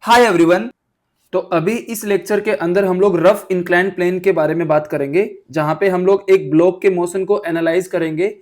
Hi everyone. तो अभी इस लेक्चर के अंदर हम लोग रफ इंक्लाइंड प्लेन के बारे में बात करेंगे, जहां पे हम लोग एक ब्लॉक के मोशन को एनालाइज करेंगे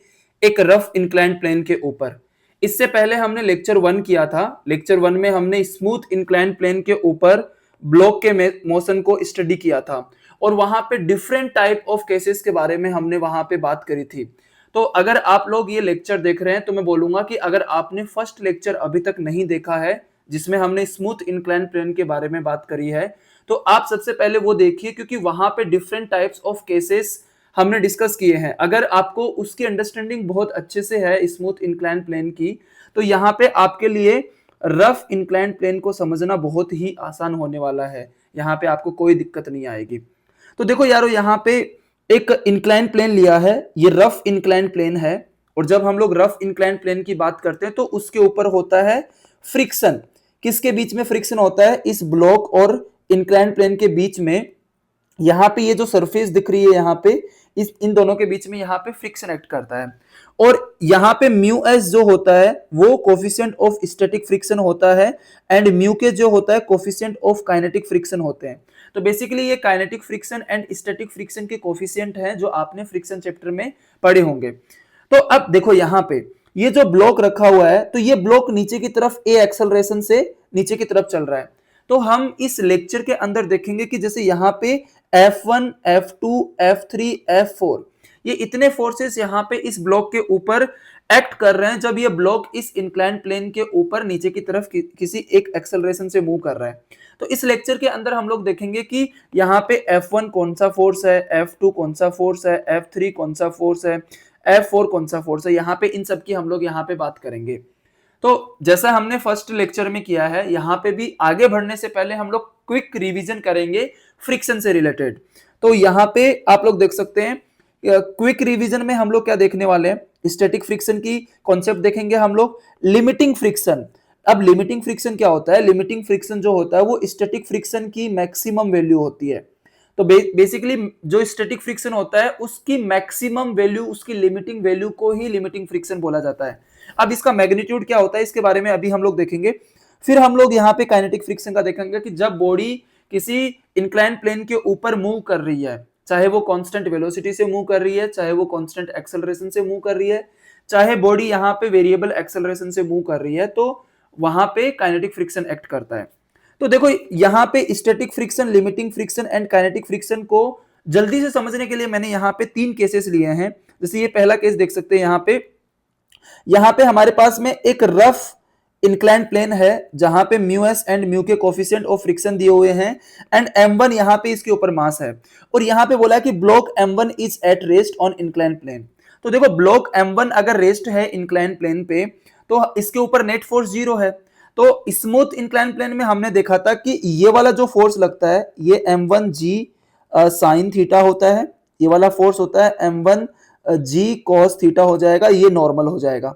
एक रफ इंक्लाइंड प्लेन के ऊपर। इससे पहले हमने लेक्चर 1 किया था। लेक्चर 1 में हमने स्मूथ इंक्लाइंड प्लेन के ऊपर ब्लॉक के मोशन को स्टडी किया था और वहां पे डिफरेंट टाइप ऑफ केसेस के बारे में हमने वहां पे बात करी थी। तो अगर आप लोग ये लेक्चर देख रहे हैं तो मैं बोलूंगा कि अगर आपने फर्स्ट लेक्चर अभी तक नहीं देखा है जिसमें हमने स्मूथ इंक्लाइंड प्लेन के बारे में बात करी है, तो आप सबसे पहले वो देखिए, क्योंकि वहां पे डिफरेंट टाइप्स ऑफ केसेस हमने डिस्कस किए हैं। अगर आपको उसकी अंडरस्टैंडिंग बहुत अच्छे से है स्मूथ इंक्लाइंड प्लेन की, तो यहाँ पे आपके लिए रफ इंक्लाइंड प्लेन को समझना बहुत ही आसान होने वाला है। यहाँ पे आपको कोई दिक्कत नहीं आएगी। तो देखो यारो, यहाँ पे एक इंक्लाइंड प्लेन लिया है, ये रफ इंक्लाइंड प्लेन है। और जब हम लोग रफ इंक्लाइंड प्लेन की बात करते हैं तो उसके ऊपर होता है फ्रिक्शन। किसके बीच में फ्रिक्शन होता है? इस ब्लॉक और इंक्लाइंड प्लेन के बीच में। यहाँ पे ये जो सरफेस दिख रही है, यहाँ पे इन दोनों के बीच में यहाँ पे फ्रिक्शन एक्ट करता है। और यहाँ पे म्यू एस जो होता है वो कोफिशिएंट ऑफ स्टैटिक फ्रिक्शन होता है, एंड म्यू के जो होता है कोफिशिएंट ऑफ काइनेटिक फ्रिक्शन होते हैं। तो बेसिकली ये kinetic friction and static friction के कोफिशिएंट हैं जो आपने फ्रिक्शन चैप्टर में पढ़े होंगे। तो अब देखो, यहाँ पे ये जो ब्लॉक रखा हुआ है, तो ये ब्लॉक नीचे की तरफ ए एक्सेलरेशन से नीचे की तरफ चल रहा है। तो हम इस लेक्चर के अंदर देखेंगे कि जैसे यहाँ पे F1, F2, F3, F4 ये इतने फोर्सेस यहाँ पे इस ब्लॉक के ऊपर एक्ट कर रहे हैं जब ये ब्लॉक इस इंक्लाइंड प्लेन के ऊपर नीचे की तरफ किसी एक एक्सेलरेशन से मूव कर रहा है। तो इस लेक्चर के अंदर हम लोग देखेंगे कि यहाँ पे F1 कौन सा फोर्स है, F2 कौन सा फोर्स है, F3 कौन सा फोर्स है, F4 कौन सा फोर्स है। यहाँ पे इन सब की हम लोग यहाँ पे बात करेंगे। तो जैसा हमने फर्स्ट लेक्चर में किया है, यहाँ पे भी आगे बढ़ने से पहले हम लोग क्विक रिवीजन करेंगे फ्रिक्शन से रिलेटेड। तो यहाँ पे आप लोग देख सकते हैं, क्विक रिवीजन में हम लोग क्या देखने वाले हैं? स्टैटिक फ्रिक्शन की कॉन्सेप्ट देखेंगे हम लोग। Limiting friction. अब लिमिटिंग फ्रिक्शन क्या होता है? लिमिटिंग फ्रिक्शन जो होता है वो स्टैटिक फ्रिक्शन की मैक्सिमम वैल्यू होती है। तो बेसिकली जो स्टैटिक फ्रिक्शन होता है उसकी मैक्सिमम वैल्यू, उसकी लिमिटिंग वैल्यू को ही लिमिटिंग फ्रिक्शन बोला जाता है। अब इसका मैग्नीट्यूड क्या होता है इसके बारे में अभी हम लोग देखेंगे। फिर हम लोग यहाँ पे काइनेटिक फ्रिक्शन का देखेंगे कि जब बॉडी किसी इंक्लाइंड प्लेन के ऊपर मूव कर रही है, चाहे वो कांस्टेंट वेलोसिटी से मूव कर रही है, चाहे वो कांस्टेंट एक्सेलरेशन से मूव कर रही है, चाहे बॉडी यहाँ पे वेरिएबल एक्सेलरेशन से मूव कर रही है, तो वहां पे काइनेटिक फ्रिक्शन एक्ट करता है। तो देखो, यहाँ पे static friction, limiting friction and kinetic friction को जल्दी से समझने के लिए मैंने यहाँ पे 3 केसेस लिए हैं। जैसे ये पहला केस देख सकते हैं, यहाँ पे हमारे पास में एक रफ इंक्लाइंड प्लेन है जहां पे म्यू एस एंड म्यू के कोफिशिएंट ऑफ फ्रिक्शन दिए हुए हैं, एंड m1 यहाँ पे इसके ऊपर मास है। और यहाँ पे बोला कि block m1 is at rest on inclined plane. तो देखो, ब्लॉक m1 अगर रेस्ट है इंक्लाइंड प्लेन पे तो इसके ऊपर नेट फोर्स 0 है। तो स्मूथ इंक्लाइंड प्लेन में हमने देखा था कि ये वाला जो फोर्स लगता है ये m1g साइन थीटा होता है, ये वाला फोर्स होता है m1 जी कॉस थीटा हो जाएगा, ये नॉर्मल हो जाएगा।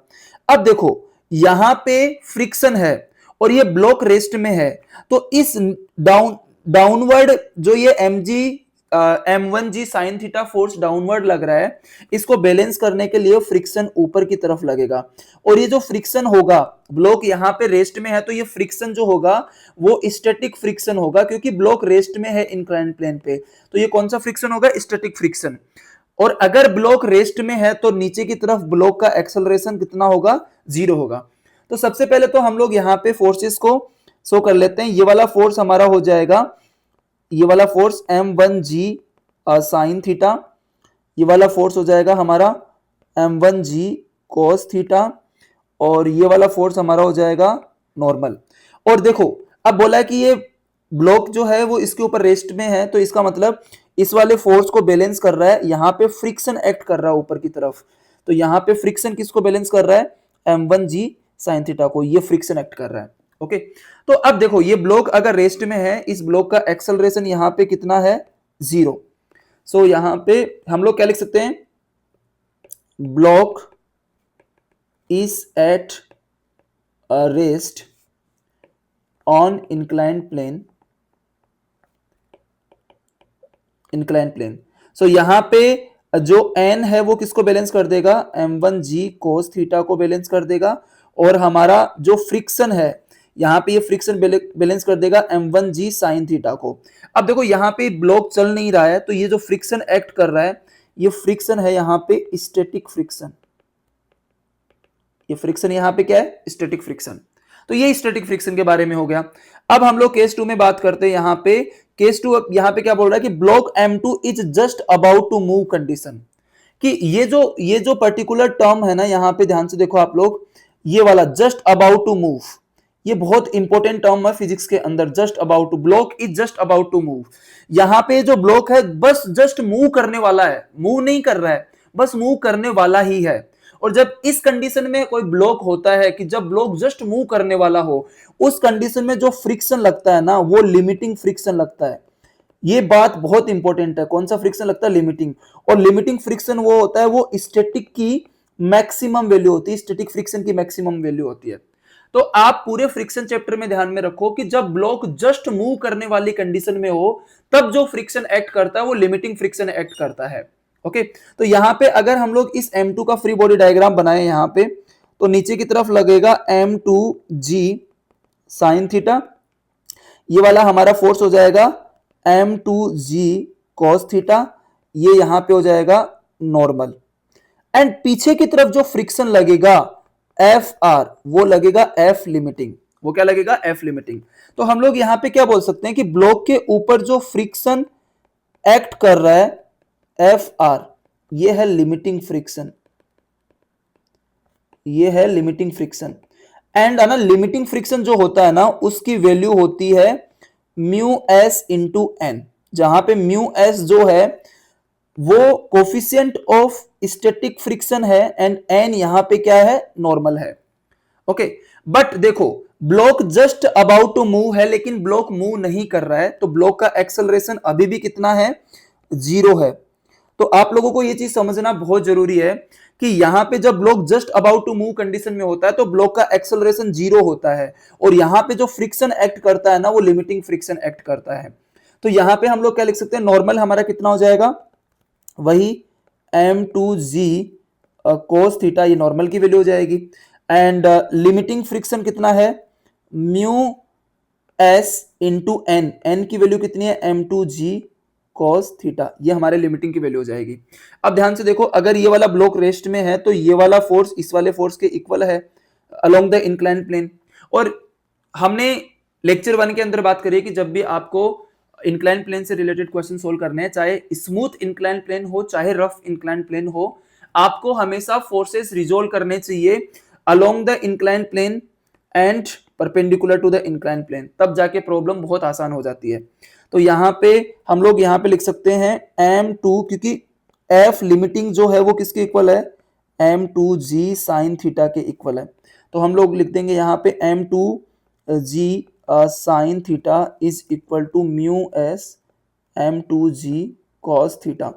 अब देखो, यहां पे फ्रिक्शन है और ये ब्लॉक रेस्ट में है, तो इस डाउनवर्ड जो ये m1g sine theta force downward लग रहा है, इसको बैलेंस करने के लिए फ्रिक्शन ऊपर की तरफ लगेगा। और ये जो फ्रिक्शन होगा, ब्लॉक यहाँ पे रेस्ट में है तो ये फ्रिक्शन जो होगा वो स्टैटिक फ्रिक्शन होगा, क्योंकि ब्लॉक रेस्ट में है इंक्लाइंड प्लेन पे। तो ये कौन सा फ्रिक्शन होगा? Static friction. और अगर ब्लॉक रेस्ट में है तो नीचे की तरफ ब्लॉक का एक्सेलरेशन कितना होगा? 0 होगा। तो सबसे पहले तो हम लोग यहाँ पे फोर्सेस को शो कर लेते हैं। ये वाला फोर्स हमारा हो जाएगा, ये वाला फोर्स m1g साइन थीटा, ये वाला फोर्स हो जाएगा हमारा m1g cos थीटा, और ये वाला फोर्स हमारा हो जाएगा नॉर्मल। और देखो, अब बोला है कि ये ब्लॉक जो है वो इसके ऊपर रेस्ट में है, तो इसका मतलब इस वाले फोर्स को बैलेंस कर रहा है, यहाँ पे फ्रिक्शन एक्ट कर रहा है ऊपर की तरफ। तो यहाँ पे फ्रिक्शन किसको बैलेंस कर रहा है? m1g साइन थीटा को, ये फ्रिक्शन एक्ट कर रहा है। ओके, तो अब देखो, ये ब्लॉक अगर रेस्ट में है, इस ब्लॉक का एक्सेलरेशन यहाँ पे कितना है? 0। सो यहाँ पे हम लोग क्या लिख सकते हैं? Block is at rest on inclined plane, inclined plane. So यहाँ पे जो n है वो किसको बैलेंस कर देगा? m1g cos थीटा को बैलेंस कर देगा। और हमारा जो फ्रिक्शन है यहाँ पे ये फ्रिक्शन बैलेंस कर देगा m1g साइन थीटा को। अब देखो यहाँ पे ब्लॉक चल नहीं रहा है, तो ये जो फ्रिक्शन एक्ट कर रहा है, ये फ्रिक्शन है यहाँ पे स्टैटिक फ्रिक्शन। ये फ्रिक्शन यहाँ पे क्या है? Static friction. तो ये स्टैटिक फ्रिक्शन के बारे में हो गया। अब हम लोग केस 2 में बात करते हैं। यहाँ पे केस 2 यहाँ पे क्या बोल रहा है कि block M2 is just about to move condition, कि ये जो पर्टिकुलर टर्म है ना, यहाँ पे ध्यान से देखो आप लोग, ये वाला जस्ट अबाउट टू मूव, ये बहुत इंपॉर्टेंट टर्म है फिजिक्स के अंदर। Just about to, block is just about to move. यहाँ पे जो ब्लॉक है बस जस्ट मूव करने वाला है, मूव नहीं कर रहा है, बस मूव करने वाला ही है। और जब इस कंडीशन में कोई ब्लॉक होता है कि जब ब्लॉक जस्ट मूव करने वाला हो, उस कंडीशन में जो फ्रिक्शन लगता है ना, वो लिमिटिंग फ्रिक्शन लगता है। ये बात बहुत इंपॉर्टेंट है। कौन सा फ्रिक्शन लगता है? लिमिटिंग। और लिमिटिंग फ्रिक्शन वो होता है, वो स्टैटिक की मैक्सिमम वैल्यू होती है, स्टैटिक फ्रिक्शन की मैक्सिमम वैल्यू होती है। तो आप पूरे फ्रिक्शन चैप्टर में ध्यान में रखो कि जब ब्लॉक जस्ट मूव करने वाली कंडीशन में हो, तब जो फ्रिक्शन एक्ट करता है वो लिमिटिंग फ्रिक्शन एक्ट करता है। ओके, तो यहां पे अगर हम लोग इस M2 का फ्री बॉडी डायग्राम बनाए यहां पे, तो नीचे की तरफ लगेगा M2g साइन थीटा, ये वाला हमारा फोर्स हो जाएगा M2g cos थीटा, ये यहां पे हो जाएगा नॉर्मल। एंड पीछे की तरफ जो फ्रिक्शन लगेगा Fr, वो लगेगा F लिमिटिंग। वो क्या लगेगा? F limiting. तो हम लोग यहां पे क्या बोल सकते हैं कि ब्लॉक के ऊपर जो फ्रिक्शन एक्ट कर रहा है Fr, ये है लिमिटिंग फ्रिक्शन, ये है लिमिटिंग फ्रिक्शन। एंड ना लिमिटिंग फ्रिक्शन जो होता है ना, उसकी वैल्यू होती है म्यू एस इंटू एन, जहां पे म्यू एस जो है वो कोफिशिएंट ऑफ स्टैटिक फ्रिक्शन है एंड एन यहां पे क्या है? नॉर्मल है। ओके, बट देखो block just about to move है, लेकिन ब्लॉक मूव नहीं कर रहा है, तो ब्लॉक का एक्सेलरेशन अभी भी कितना है? 0 है। तो आप लोगों को यह चीज समझना बहुत जरूरी है कि यहां पे जब block just about to move condition में होता है तो ब्लॉक का एक्सेलरेशन 0 होता है, और यहां पे जो फ्रिक्शन एक्ट करता है ना, वो लिमिटिंग फ्रिक्शन एक्ट करता है। तो यहां पे हम लोग क्या लिख सकते हैं? नॉर्मल हमारा कितना हो जाएगा? वही M2g cos थीटा, ये नॉर्मल की वैल्यू हो जाएगी। एंड लिमिटिंग फ्रिक्शन कितना है? Mu s into N, N की वैल्यू कितनी है? M2g cos थीटा, ये हमारे लिमिटिंग की वैल्यू हो जाएगी। अब ध्यान से देखो, अगर ये वाला ब्लॉक रेस्ट में है तो ये वाला फोर्स इस वाले फोर्स के इक्वल है अलोंग द इंक्लाइंड प्लेन। और हमने लेक्चर 1 के अंदर बात करी कि जब भी आपको इंक्लाइंड प्लेन से रिलेटेड क्वेश्चन सोल्व करने हैं, चाहे स्मूथ इंक्लाइंड प्लेन हो चाहे रफ इंक्लाइंड प्लेन हो, आपको हमेशा फोर्सेस रिजोल्व करने चाहिए along the inclined plane and perpendicular to the inclined plane, तब जाके प्रॉब्लम बहुत आसान हो जाती है। तो यहाँ पे हम लोग यहाँ पे लिख सकते हैं M2, क्योंकि F लिमिटिंग जो है वो किसके इक्वल है? M2g साइन थीटा के इक्वल है। तो हम लोग लिख देंगे यहाँ पे M2g sine theta is equal to mu s M2g cos theta.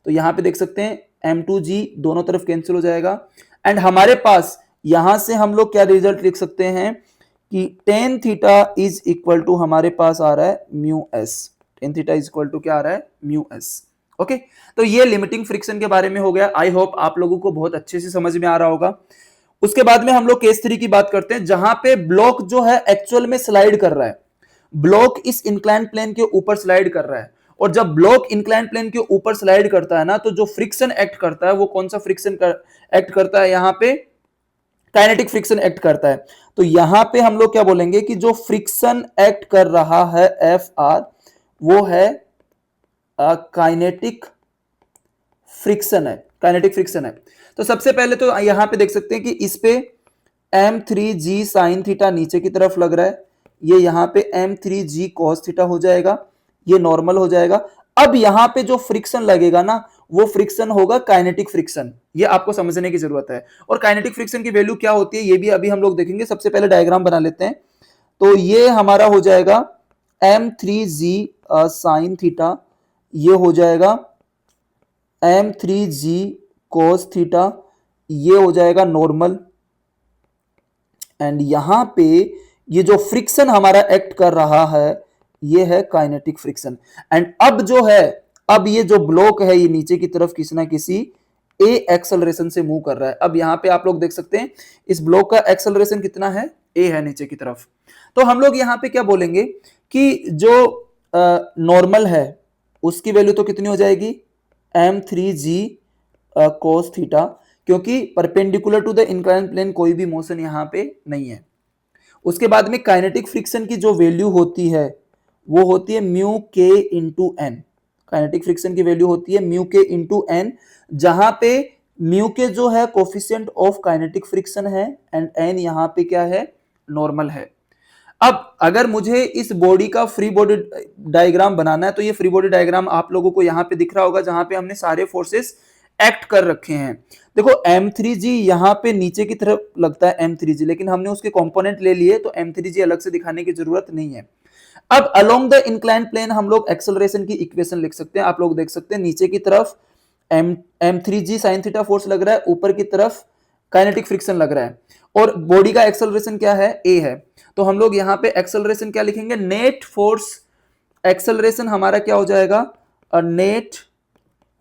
तो यहाँ पे देख सकते हैं M2g दोनों तरफ कैंसिल हो जाएगा, एंड हमारे पास यहां से हम लोग क्या रिजल्ट लिख सकते हैं कि tan theta is equal to हमारे पास आ रहा है mu s. Tan theta is equal to क्या आ रहा है? Mu S. ओके, तो ये लिमिटिंग फ्रिक्शन के बारे में हो गया। आई होप आप लोगों को बहुत अच्छे से समझ में आ रहा होगा। उसके बाद में हम लोग केस 3 की बात करते हैं, जहां पे ब्लॉक जो है एक्चुअल में स्लाइड कर रहा है। ब्लॉक इस इंक्लाइंड प्लेन के ऊपर स्लाइड कर रहा है, और जब ब्लॉक इंक्लाइंड प्लेन के ऊपर स्लाइड करता है ना, तो जो फ्रिक्शन एक्ट करता है वो कौन सा फ्रिक्शन एक्ट करता है? यहाँ पे काइनेटिक फ्रिक्शन एक्ट करता है। तो यहां पे हम लोग क्या बोलेंगे कि जो फ्रिक्शन एक्ट कर रहा है Fr, वो है काइनेटिक फ्रिक्शन है, काइनेटिक फ्रिक्शन है। तो सबसे पहले तो यहां पे देख सकते हैं कि इस पे M3g साइन थीटा नीचे की तरफ लग रहा है, ये यहां पे M3g cos थीटा हो जाएगा, ये नॉर्मल हो जाएगा। अब यहां पे जो फ्रिक्शन लगेगा ना, वो फ्रिक्शन होगा काइनेटिक फ्रिक्शन, ये आपको समझने की जरूरत है। और काइनेटिक फ्रिक्शन की वैल्यू क्या होती है ये भी अभी हम लोग देखेंगे। सबसे पहले डायग्राम बना लेते हैं। तो ये हमारा हो जाएगा M3g साइन थीटा, ये हो जाएगा M3g cos थीटा, ये हो जाएगा नॉर्मल। एंड यहां पे ये जो फ्रिक्शन हमारा एक्ट कर रहा है, ये है काइनेटिक फ्रिक्शन। एंड अब जो है, अब ये जो ब्लॉक है ये नीचे की तरफ किसी ना किसी ए एक्सेलरेशन से मूव कर रहा है। अब यहाँ पे आप लोग देख सकते हैं इस ब्लॉक का एक्सेलरेशन कितना है, ए है नीचे की तरफ। तो हम लोग यहाँ पे क्या बोलेंगे कि जो नॉर्मल है उसकी वैल्यू तो कितनी हो जाएगी, m3g cos थीटा, क्योंकि perpendicular to the inclined plane कोई भी मोशन यहाँ पे नहीं है। उसके बाद में काइनेटिक फ्रिक्शन की जो वैल्यू होती है वो होती है mu k into N. Kinetic friction की वैल्यू होती है म्यू के इंटू एन, जहां पे म्यू के जो है कोफिशिएंट ऑफ काइनेटिक फ्रिक्शन है एंड एन यहाँ पे क्या है, नॉर्मल है। अब अगर मुझे इस बॉडी का फ्री बॉडी डायग्राम बनाना है तो ये फ्री बॉडी डायग्राम आप लोगों को यहाँ पे दिख रहा होगा, जहां पे हमने सारे फोर्सेस एक्ट कर रखे हैं। देखो m3g यहाँ पे नीचे की तरफ लगता है m3g, लेकिन हमने उसके कंपोनेंट ले लिए तो m3g अलग से दिखाने की जरूरत नहीं है। अब अलोंग द इंक्लाइंड प्लेन हम लोग एक्सेलरेशन की इक्वेशन लिख सकते हैं। आप लोग देख सकते हैं नीचे की तरफ m3g sin थीटा फोर्स लग रहा है, ऊपर की तरफ काइनेटिक फ्रिक्शन लग रहा है, और बॉडी का एक्सेलरेशन क्या है, a है। तो हम लोग यहाँ पे एक्सेलरेशन क्या लिखेंगे, नेट फोर्स एक्सेलरेशन हमारा क्या हो जाएगा, net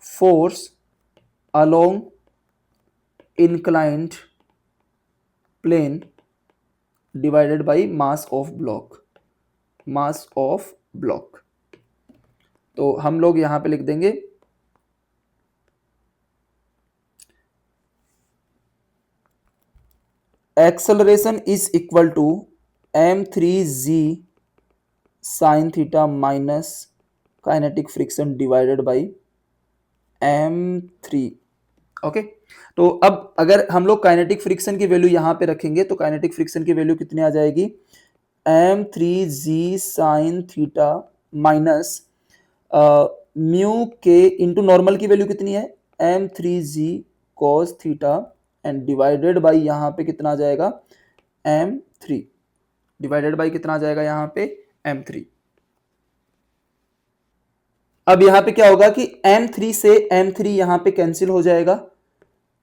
force along inclined plane divided by mass of block, mass of block. तो हम लोग यहां पे लिख देंगे acceleration is equal to m3g sine theta minus kinetic friction divided by m3। Okay, तो अब अगर हम लोग काइनेटिक फ्रिक्शन की वैल्यू यहां पे रखेंगे तो काइनेटिक फ्रिक्शन की वैल्यू कितनी आ जाएगी, m3g sine theta minus mu k into normal की वैल्यू कितनी है, m3g cos theta and divided by यहां पे कितना आ जाएगा, m3 डिवाइडेड बाई कितना आ जाएगा यहां पे, m3। अब यहां पे क्या होगा कि m3 से m3 यहां पे कैंसिल हो जाएगा,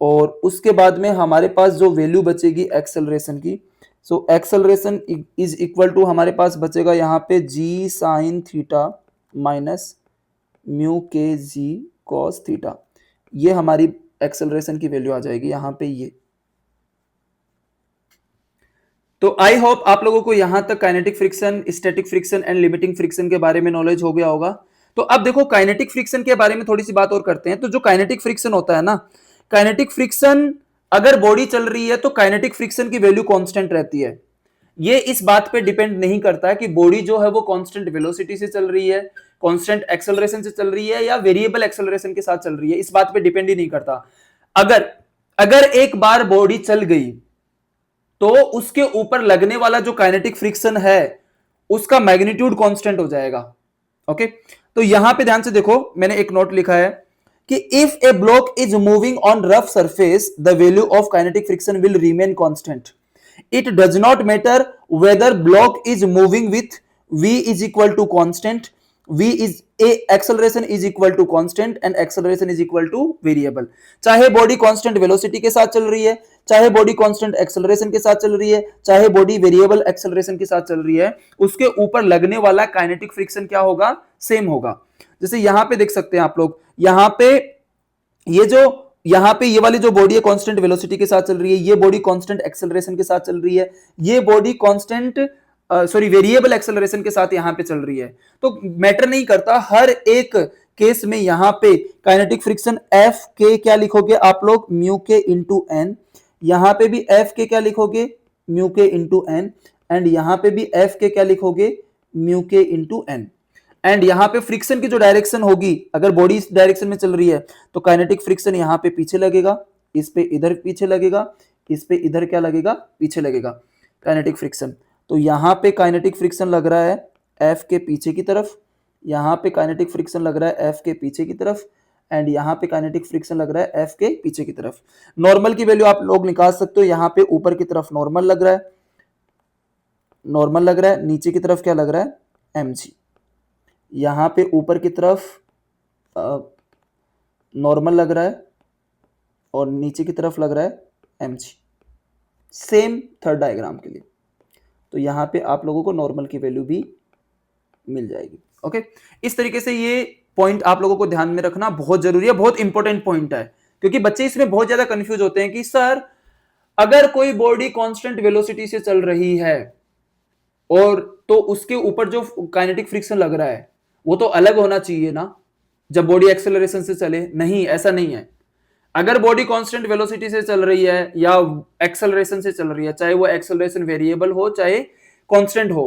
और उसके बाद में हमारे पास जो वैल्यू बचेगी एक्सेलरेशन की, so acceleration is equal to हमारे पास बचेगा यहाँ पे g sine theta minus mu k g cos theta. ये हमारी एक्सेलरेशन की वैल्यू आ जाएगी यहाँ पे ये। तो आई होप आप लोगों को यहां तक kinetic friction, static friction and limiting friction के बारे में नॉलेज हो गया होगा। तो अब देखो काइनेटिक फ्रिक्शन के बारे में थोड़ी सी बात और करते हैं। तो जो काइनेटिक फ्रिक्शन होता है ना, काइनेटिक फ्रिक्शन अगर बॉडी चल रही है तो काइनेटिक फ्रिक्शन की वैल्यू कांस्टेंट रहती है। ये इस बात पे डिपेंड नहीं करता है कि बॉडी जो है वो कांस्टेंट वेलोसिटी से चल रही है, कांस्टेंट एक्सेलरेशन से चल रही है या वेरिएबल एक्सेलरेशन के साथ चल रही है, इस बात पे डिपेंड ही नहीं करता। अगर अगर एक बार बॉडी चल गई तो उसके ऊपर लगने वाला जो काइनेटिक फ्रिक्शन है उसका मैग्नीट्यूड कांस्टेंट हो जाएगा। ओके, तो यहां पे ध्यान से देखो, मैंने एक नोट लिखा है कि if A block is moving on rough surface the value of kinetic friction will remain constant. It does not matter whether block is moving with v is equal to constant, v is a acceleration is equal to constant and acceleration is equal to variable। चाहे body constant velocity के साथ चल रही है, चाहे body constant acceleration के साथ चल रही है, चाहे बॉडी वेरिएबल एक्सेलरेशन के साथ चल रही है, उसके ऊपर लगने वाला काइनेटिक फ्रिक्शन क्या होगा, सेम होगा। जैसे यहां पे देख सकते हैं आप लोग, यहां पे ये जो यहां पे ये वाली जो बॉडी है कांस्टेंट वेलोसिटी के साथ चल रही है, ये बॉडी कांस्टेंट एक्सेलरेशन के साथ चल रही है, ये बॉडी कांस्टेंट वेरिएबल एक्सेलरेशन के साथ यहां पे चल रही है। तो मैटर नहीं करता, हर एक केस में यहां पे काइनेटिक फ्रिक्शन एफ के क्या लिखोगे आप लोग, म्यू के इंटू एन, यहां पे भी एफ के क्या लिखोगे, mu k into N, and यहां पे भी एफ के क्या लिखोगे, mu k into N. And यहां पे फ्रिक्शन की जो डायरेक्शन होगी, अगर बॉडी इस डायरेक्शन में चल रही है तो काइनेटिक फ्रिक्शन यहां पे पीछे लगेगा, इस पे इधर पीछे लगेगा, इस पे इधर क्या लगेगा, पीछे लगेगा काइनेटिक फ्रिक्शन। तो यहां पे काइनेटिक फ्रिक्शन लग रहा है एफ के पीछे की तरफ, यहां पे काइनेटिक फ्रिक्शन लग रहा है एफ के पीछे की तरफ, एंड यहां पे काइनेटिक फ्रिक्शन लग रहा है एफ के पीछे की तरफ। नॉर्मल की वैल्यू आप लोग निकाल सकते हो, यहां पे ऊपर की तरफ नॉर्मल लग रहा है, नॉर्मल लग रहा है, नीचे की तरफ क्या लग रहा है, mg। यहां पे ऊपर की तरफ नॉर्मल लग रहा है और नीचे की तरफ लग रहा है mg। सेम थर्ड डायग्राम के लिए, तो यहां पे आप लोगों को नॉर्मल की वैल्यू भी मिल जाएगी। ओके, इस तरीके से ये पॉइंट आप लोगों को ध्यान में रखना बहुत जरूरी है, बहुत इंपॉर्टेंट पॉइंट है, क्योंकि बच्चे इसमें बहुत ज्यादा कंफ्यूज होते हैं कि सर अगर कोई बॉडी कांस्टेंट वेलोसिटी से चल रही है और तो उसके ऊपर जो काइनेटिक फ्रिक्शन लग रहा है वो तो अलग होना चाहिए ना जब बॉडी एक्सेलरेशन से चले। नहीं, ऐसा नहीं है। अगर बॉडी कांस्टेंट वेलोसिटी से चल रही है या एक्सेलरेशन से चल रही है, चाहे वो एक्सेलरेशन वेरिएबल हो चाहे कांस्टेंट हो,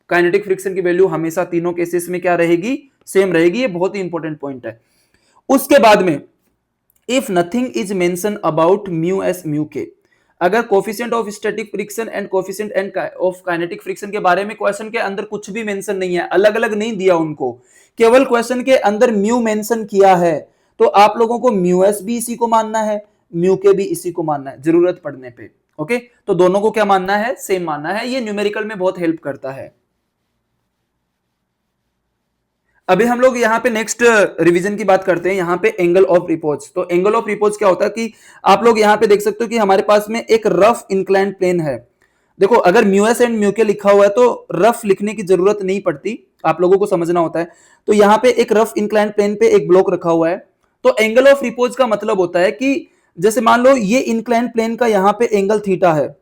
काइनेटिक फ्रिक्शन की वैल्यू हमेशा तीनों केसेस में क्या रहेगी, सेम रहेगी। ये बहुत ही इंपॉर्टेंट पॉइंट है। उसके बाद में if nothing is mention about mu S mu के, अगर coefficient of static friction and coefficient end of kinetic friction के बारे में क्वेश्चन के अंदर कुछ भी मेंशन नहीं है, अलग अलग नहीं दिया उनको, केवल क्वेश्चन के अंदर म्यू मेंशन किया है, तो आप लोगों को म्यू एस भी इसी को मानना है, म्यू के भी इसी को मानना है जरूरत पड़ने पे। ओके, तो दोनों को क्या मानना है, सेम मानना है। ये न्यूमेरिकल में बहुत हेल्प करता है। अभी हम लोग यहाँ पे नेक्स्ट रिवीजन की बात करते हैं, यहाँ पे एंगल ऑफ रिपोज। तो एंगल ऑफ रिपोज क्या होता है कि आप लोग यहाँ पे देख सकते हो कि हमारे पास में एक रफ इंक्लाइंड प्लेन है। देखो अगर म्यू एस एंड म्यू के लिखा हुआ है तो रफ लिखने की जरूरत नहीं पड़ती, आप लोगों को समझना होता है। तो यहाँ पे एक रफ इंक्लाइंड प्लेन पे एक ब्लॉक रखा हुआ है। तो एंगल ऑफ रिपोज का मतलब होता है कि जैसे मान लो ये इंक्लाइंड प्लेन का यहाँ पे एंगल थीटा है,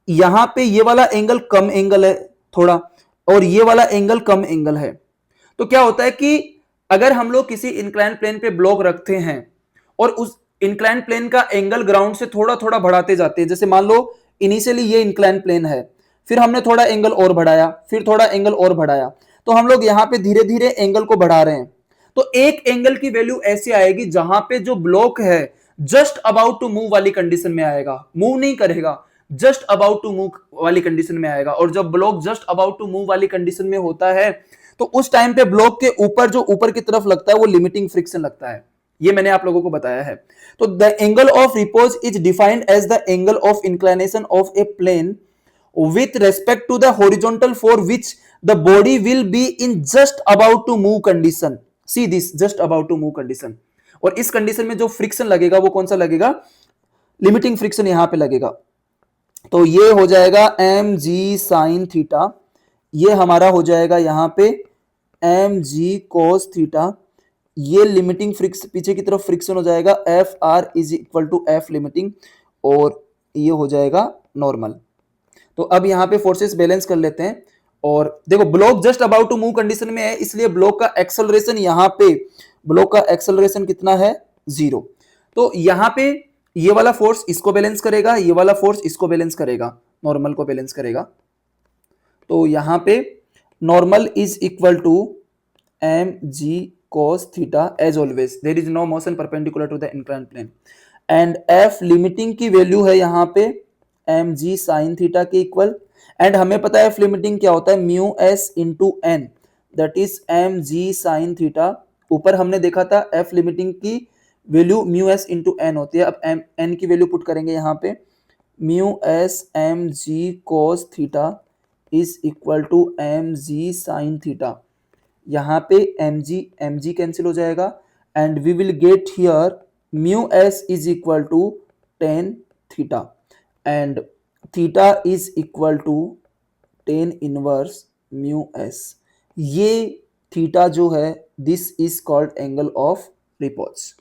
यहाँ पे ये वाला एंगल कम एंगल है थोड़ा, और ये वाला एंगल कम एंगल है। तो क्या होता है कि अगर हम लोग किसी इंक्लाइन प्लेन पे ब्लॉक रखते हैं और उस इंक्लाइन प्लेन का एंगल ग्राउंड से थोड़ा थोड़ा बढ़ाते जाते हैं, जैसे मान लो इनिशियली ये इंक्लाइन प्लेन है, फिर हमने थोड़ा एंगल और बढ़ाया, फिर थोड़ा एंगल और बढ़ाया, तो हम लोग यहाँ पे धीरे धीरे एंगल को बढ़ा रहे हैं। तो एक एंगल की वैल्यू ऐसी आएगी जहां पे जो ब्लॉक है जस्ट अबाउट टू मूव वाली कंडीशन में आएगा, मूव नहीं करेगा, जस्ट अबाउट टू मूव वाली कंडीशन में आएगा। और जब block just about to move वाली कंडीशन में होता है तो उस टाइम पे ब्लॉक के ऊपर जो ऊपर की तरफ लगता है वो लिमिटिंग फ्रिक्शन लगता है। ये मैंने आप लोगों को बताया है। तो the angle of repose is defined as the angle of inclination of a plane with respect to the horizontal for which the body will be in just about to move condition. See this, just about to move condition. और इस condition में जो friction लगेगा वो कौन सा लगेगा, limiting friction यहां पे लगेगा। तो ये हो जाएगा एम जी साइन थीटा, ये हमारा हो जाएगा यहां पे एम जी कोस थीटा, ये लिमिटिंग फ्रिक्शन पीछे की तरफ फ्रिक्शन हो जाएगा f r is equal to f limiting, और ये हो जाएगा नॉर्मल। तो अब यहाँ पे फोर्सेस बैलेंस कर लेते हैं। और देखो block just about to move condition में है, इसलिए ब्लॉक का एक्सेलरेशन यहाँ पे, ब्लॉक का एक्सेलरेशन कितना है, 0। तो यहाँ पे ये वाला फोर्स इसको बैलेंस करेगा, ये वाला फोर्स इसको बैलेंस करेगा, नॉर्मल को बैलेंस करेगा। तो यहाँ पे normal is equal to m g cos theta as always, there is no motion perpendicular to the inclined plane, and F limiting की वैल्यू है यहाँ पे एम जी साइन थीटा के इक्वल, एंड हमें पता है एफ लिमिटिंग क्या होता है, mu s into N, that is m g sine theta. ऊपर हमने देखा था एफ लिमिटिंग की value mu s into N होती है। अब एन की वैल्यू पुट करेंगे यहाँ पे, mu s m g cos theta is equal to m g sine theta. यहाँ पे एम जी कैंसिल हो जाएगा, and we will get here mu S is equal to tan theta, and theta is equal to tan inverse mu s. ये theta जो है this is called angle of repose.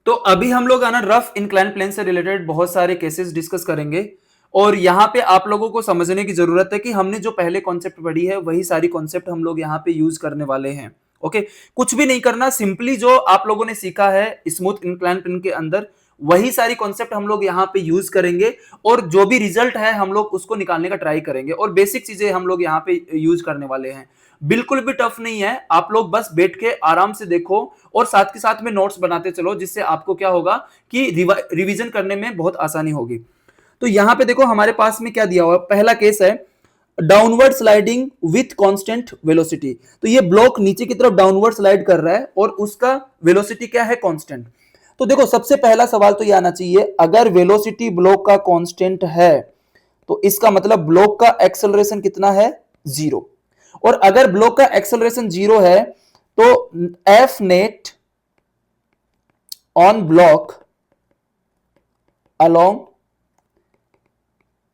तो अभी हम लोग आना रफ इंक्लाइन प्लेन से related बहुत सारे केसेस डिस्कस करेंगे, और यहाँ पे आप लोगों को समझने की जरूरत है कि हमने जो पहले कॉन्सेप्ट पढ़ी है वही सारी कॉन्सेप्ट हम लोग यहाँ पे यूज करने वाले हैं। ओके, कुछ भी नहीं करना, सिंपली जो आप लोगों ने सीखा है स्मूथ इंक्लाइन प्लेन के अंदर वही सारी कॉन्सेप्ट हम लोग यहाँ पे यूज करेंगे, और जो भी रिजल्ट है हम लोग उसको निकालने का ट्राई करेंगे, और बेसिक चीजें हम लोग यहाँ पे यूज करने वाले हैं। बिल्कुल भी टफ नहीं है, आप लोग बस बैठ के आराम से देखो और साथ के साथ में नोट्स बनाते चलो, जिससे आपको क्या होगा कि रिवीजन करने में बहुत आसानी होगी। तो यहां पे देखो हमारे पास में क्या दिया हुआ है, पहला केस है downward sliding with constant velocity. तो ये ब्लॉक नीचे की तरफ डाउनवर्ड स्लाइड कर रहा है और उसका वेलोसिटी क्या है, कांस्टेंट। तो देखो सबसे पहला सवाल तो ये आना चाहिए, अगर वेलोसिटी ब्लॉक का कांस्टेंट है तो इसका मतलब ब्लॉक का एक्सेलरेशन कितना है, 0। और अगर ब्लॉक का एक्सेलरेशन 0 है तो f net on block along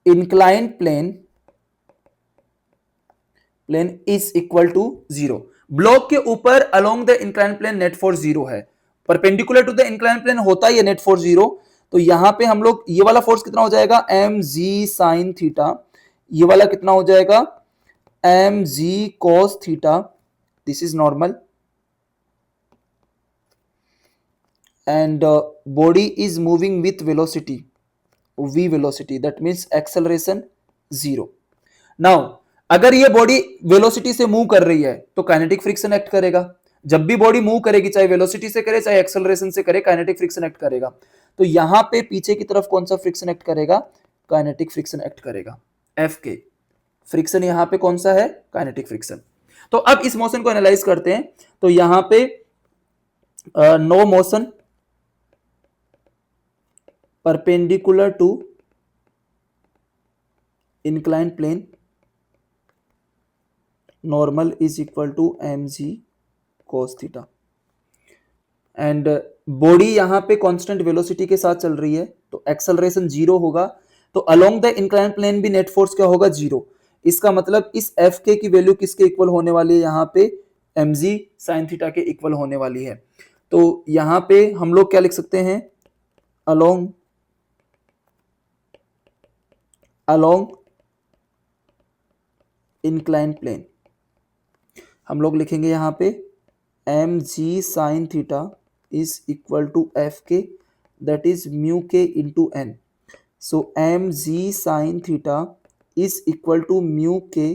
inclined plane is equal to 0। Block के ऊपर along the inclined plane net force 0 है, perpendicular to the inclined plane होता ही है नेट फोर्स 0। तो यहां पे हम लोग ये वाला फोर्स कितना हो जाएगा एम जी साइन थीटा, ये वाला कितना हो जाएगा m g cos theta, this is normal, and body is moving with velocity v velocity, that means acceleration 0। now अगर ये बॉडी वेलोसिटी से मूव कर रही है तो काइनेटिक फ्रिक्शन एक्ट करेगा। जब भी बॉडी मूव करेगी, चाहे वेलोसिटी से करे चाहे एक्सेलरेशन से करे, काइनेटिक फ्रिक्शन एक्ट करेगा। तो यहां पे पीछे की तरफ कौन सा फ्रिक्शन एक्ट करेगा, काइनेटिक फ्रिक्शन एक्ट करेगा, एफ के फ्रिक्शन यहां पे कौन सा है, काइनेटिक फ्रिक्शन। तो अब इस मोशन को एनालाइज करते हैं। तो यहां पे no motion perpendicular to inclined plane, normal is equal to mg cos theta, and body यहां पे कांस्टेंट वेलोसिटी के साथ चल रही है तो एक्सेलरेशन 0 होगा। तो अलोंग द इंक्लाइंड प्लेन भी नेट फोर्स क्या होगा 0। इसका मतलब इस एफ के की वैल्यू किसके इक्वल होने वाली है, यहां पे mg sin थीटा के इक्वल होने वाली है। तो यहां पे हम लोग क्या लिख सकते हैं, अलोंग इंक्लाइंड प्लेन हम लोग लिखेंगे यहां पे m g sine theta is equal to f k, that is mu k into N. So m g sine theta is equal to mu k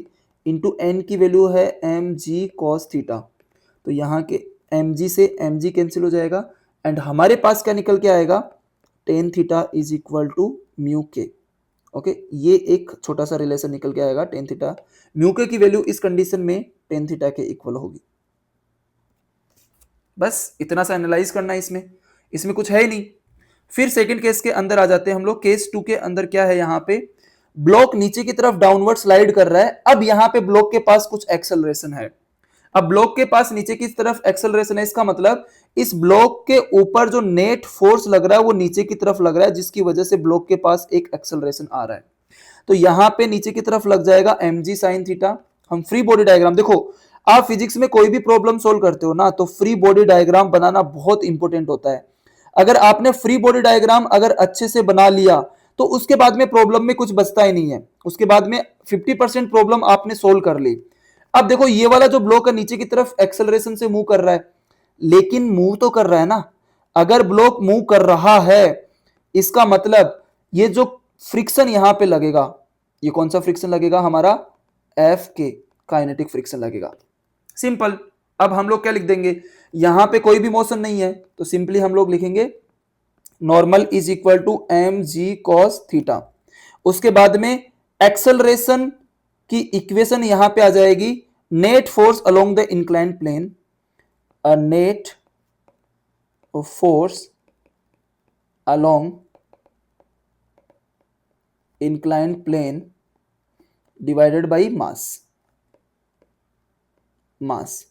into N की वैल्यू है m g cos theta. तो यहाँ के m जी से M g cancel हो जाएगा and हमारे पास क्या निकल के आएगा, tan theta is equal to mu k. Okay, ये एक छोटा सा रिलेशन निकल के आएगा, टेन थीटा म्यू के की वैल्यू इस कंडीशन में टेन थीटा के इक्वल होगी। बस इतना सा एनालाइज करना है, इसमें कुछ है ही नहीं। फिर सेकंड केस के अंदर आ जाते हैं हम लोग। केस 2 के अंदर क्या है, यहाँ पे ब्लॉक नीचे की तरफ डाउनवर्ड स्लाइड कर रहा है। अब यहाँ पे ब्लॉक के पास कुछ एक्सेलरेशन है। अब ब्लॉक के पास नीचे की तरफ एक्सेलरेशन है, इसका मतलब इस ब्लॉक के ऊपर जो नेट फोर्स लग रहा है वो नीचे की तरफ लग रहा है, जिसकी वजह से ब्लॉक के पास एक एक्सेलरेशन आ रहा है। तो यहां पे नीचे की तरफ लग जाएगा mg sin थीटा। हम फ्री बॉडी डायग्राम, देखो आप फिजिक्स में कोई भी प्रॉब्लम सोल्व करते हो ना, तो फ्री बॉडी डायग्राम बनाना बहुत इंपॉर्टेंट होता है। अगर आपने फ्री बॉडी डायग्राम अगर अच्छे से बना लिया तो उसके बाद में प्रॉब्लम में कुछ बचता ही नहीं है, उसके बाद में 50% प्रॉब्लम आपने सोल्व कर ली। अब देखो ये वाला जो ब्लॉक है नीचे की तरफ एक्सेलरेशन से मूव कर रहा है, लेकिन मूव तो कर रहा है ना। अगर ब्लॉक मूव कर रहा है इसका मतलब ये जो फ्रिक्शन यहां पे लगेगा, ये कौन सा फ्रिक्शन लगेगा, हमारा एफ के काइनेटिक फ्रिक्शन लगेगा। सिंपल। अब हम लोग क्या लिख देंगे, यहां पे कोई भी मोशन नहीं है तो सिंपली हम लोग लिखेंगे normal is equal to m g cos theta. उसके बाद में एक्सेलरेशन की इक्वेशन यहां पे आ जाएगी net force along the inclined plane, a net force along inclined plane divided by mass.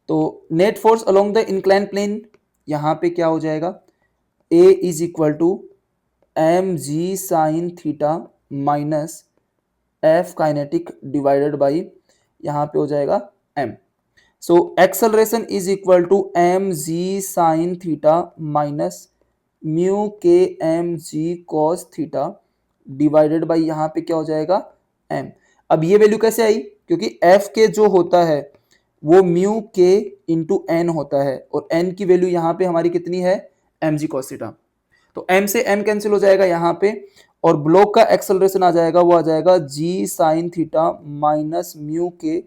तो net force along the inclined plane यहां पे क्या हो जाएगा, a is equal to m g sine theta minus f kinetic divided by यहां पे हो जाएगा m. So acceleration is equal to m g sine theta minus mu k m g cos theta divided by यहां पे क्या हो जाएगा M. अब ये वैल्यू कैसे आई, क्योंकि एफ के जो होता है वो म्यू के इंटू एन होता है और एन की वैल्यू यहां पे हमारी कितनी है, एम जी कॉस थीटा। तो एम से एम कैंसिल हो जाएगा यहां पे और ब्लॉक का एक्सेलरेशन आ जाएगा, वो आ जाएगा g sine theta minus mu k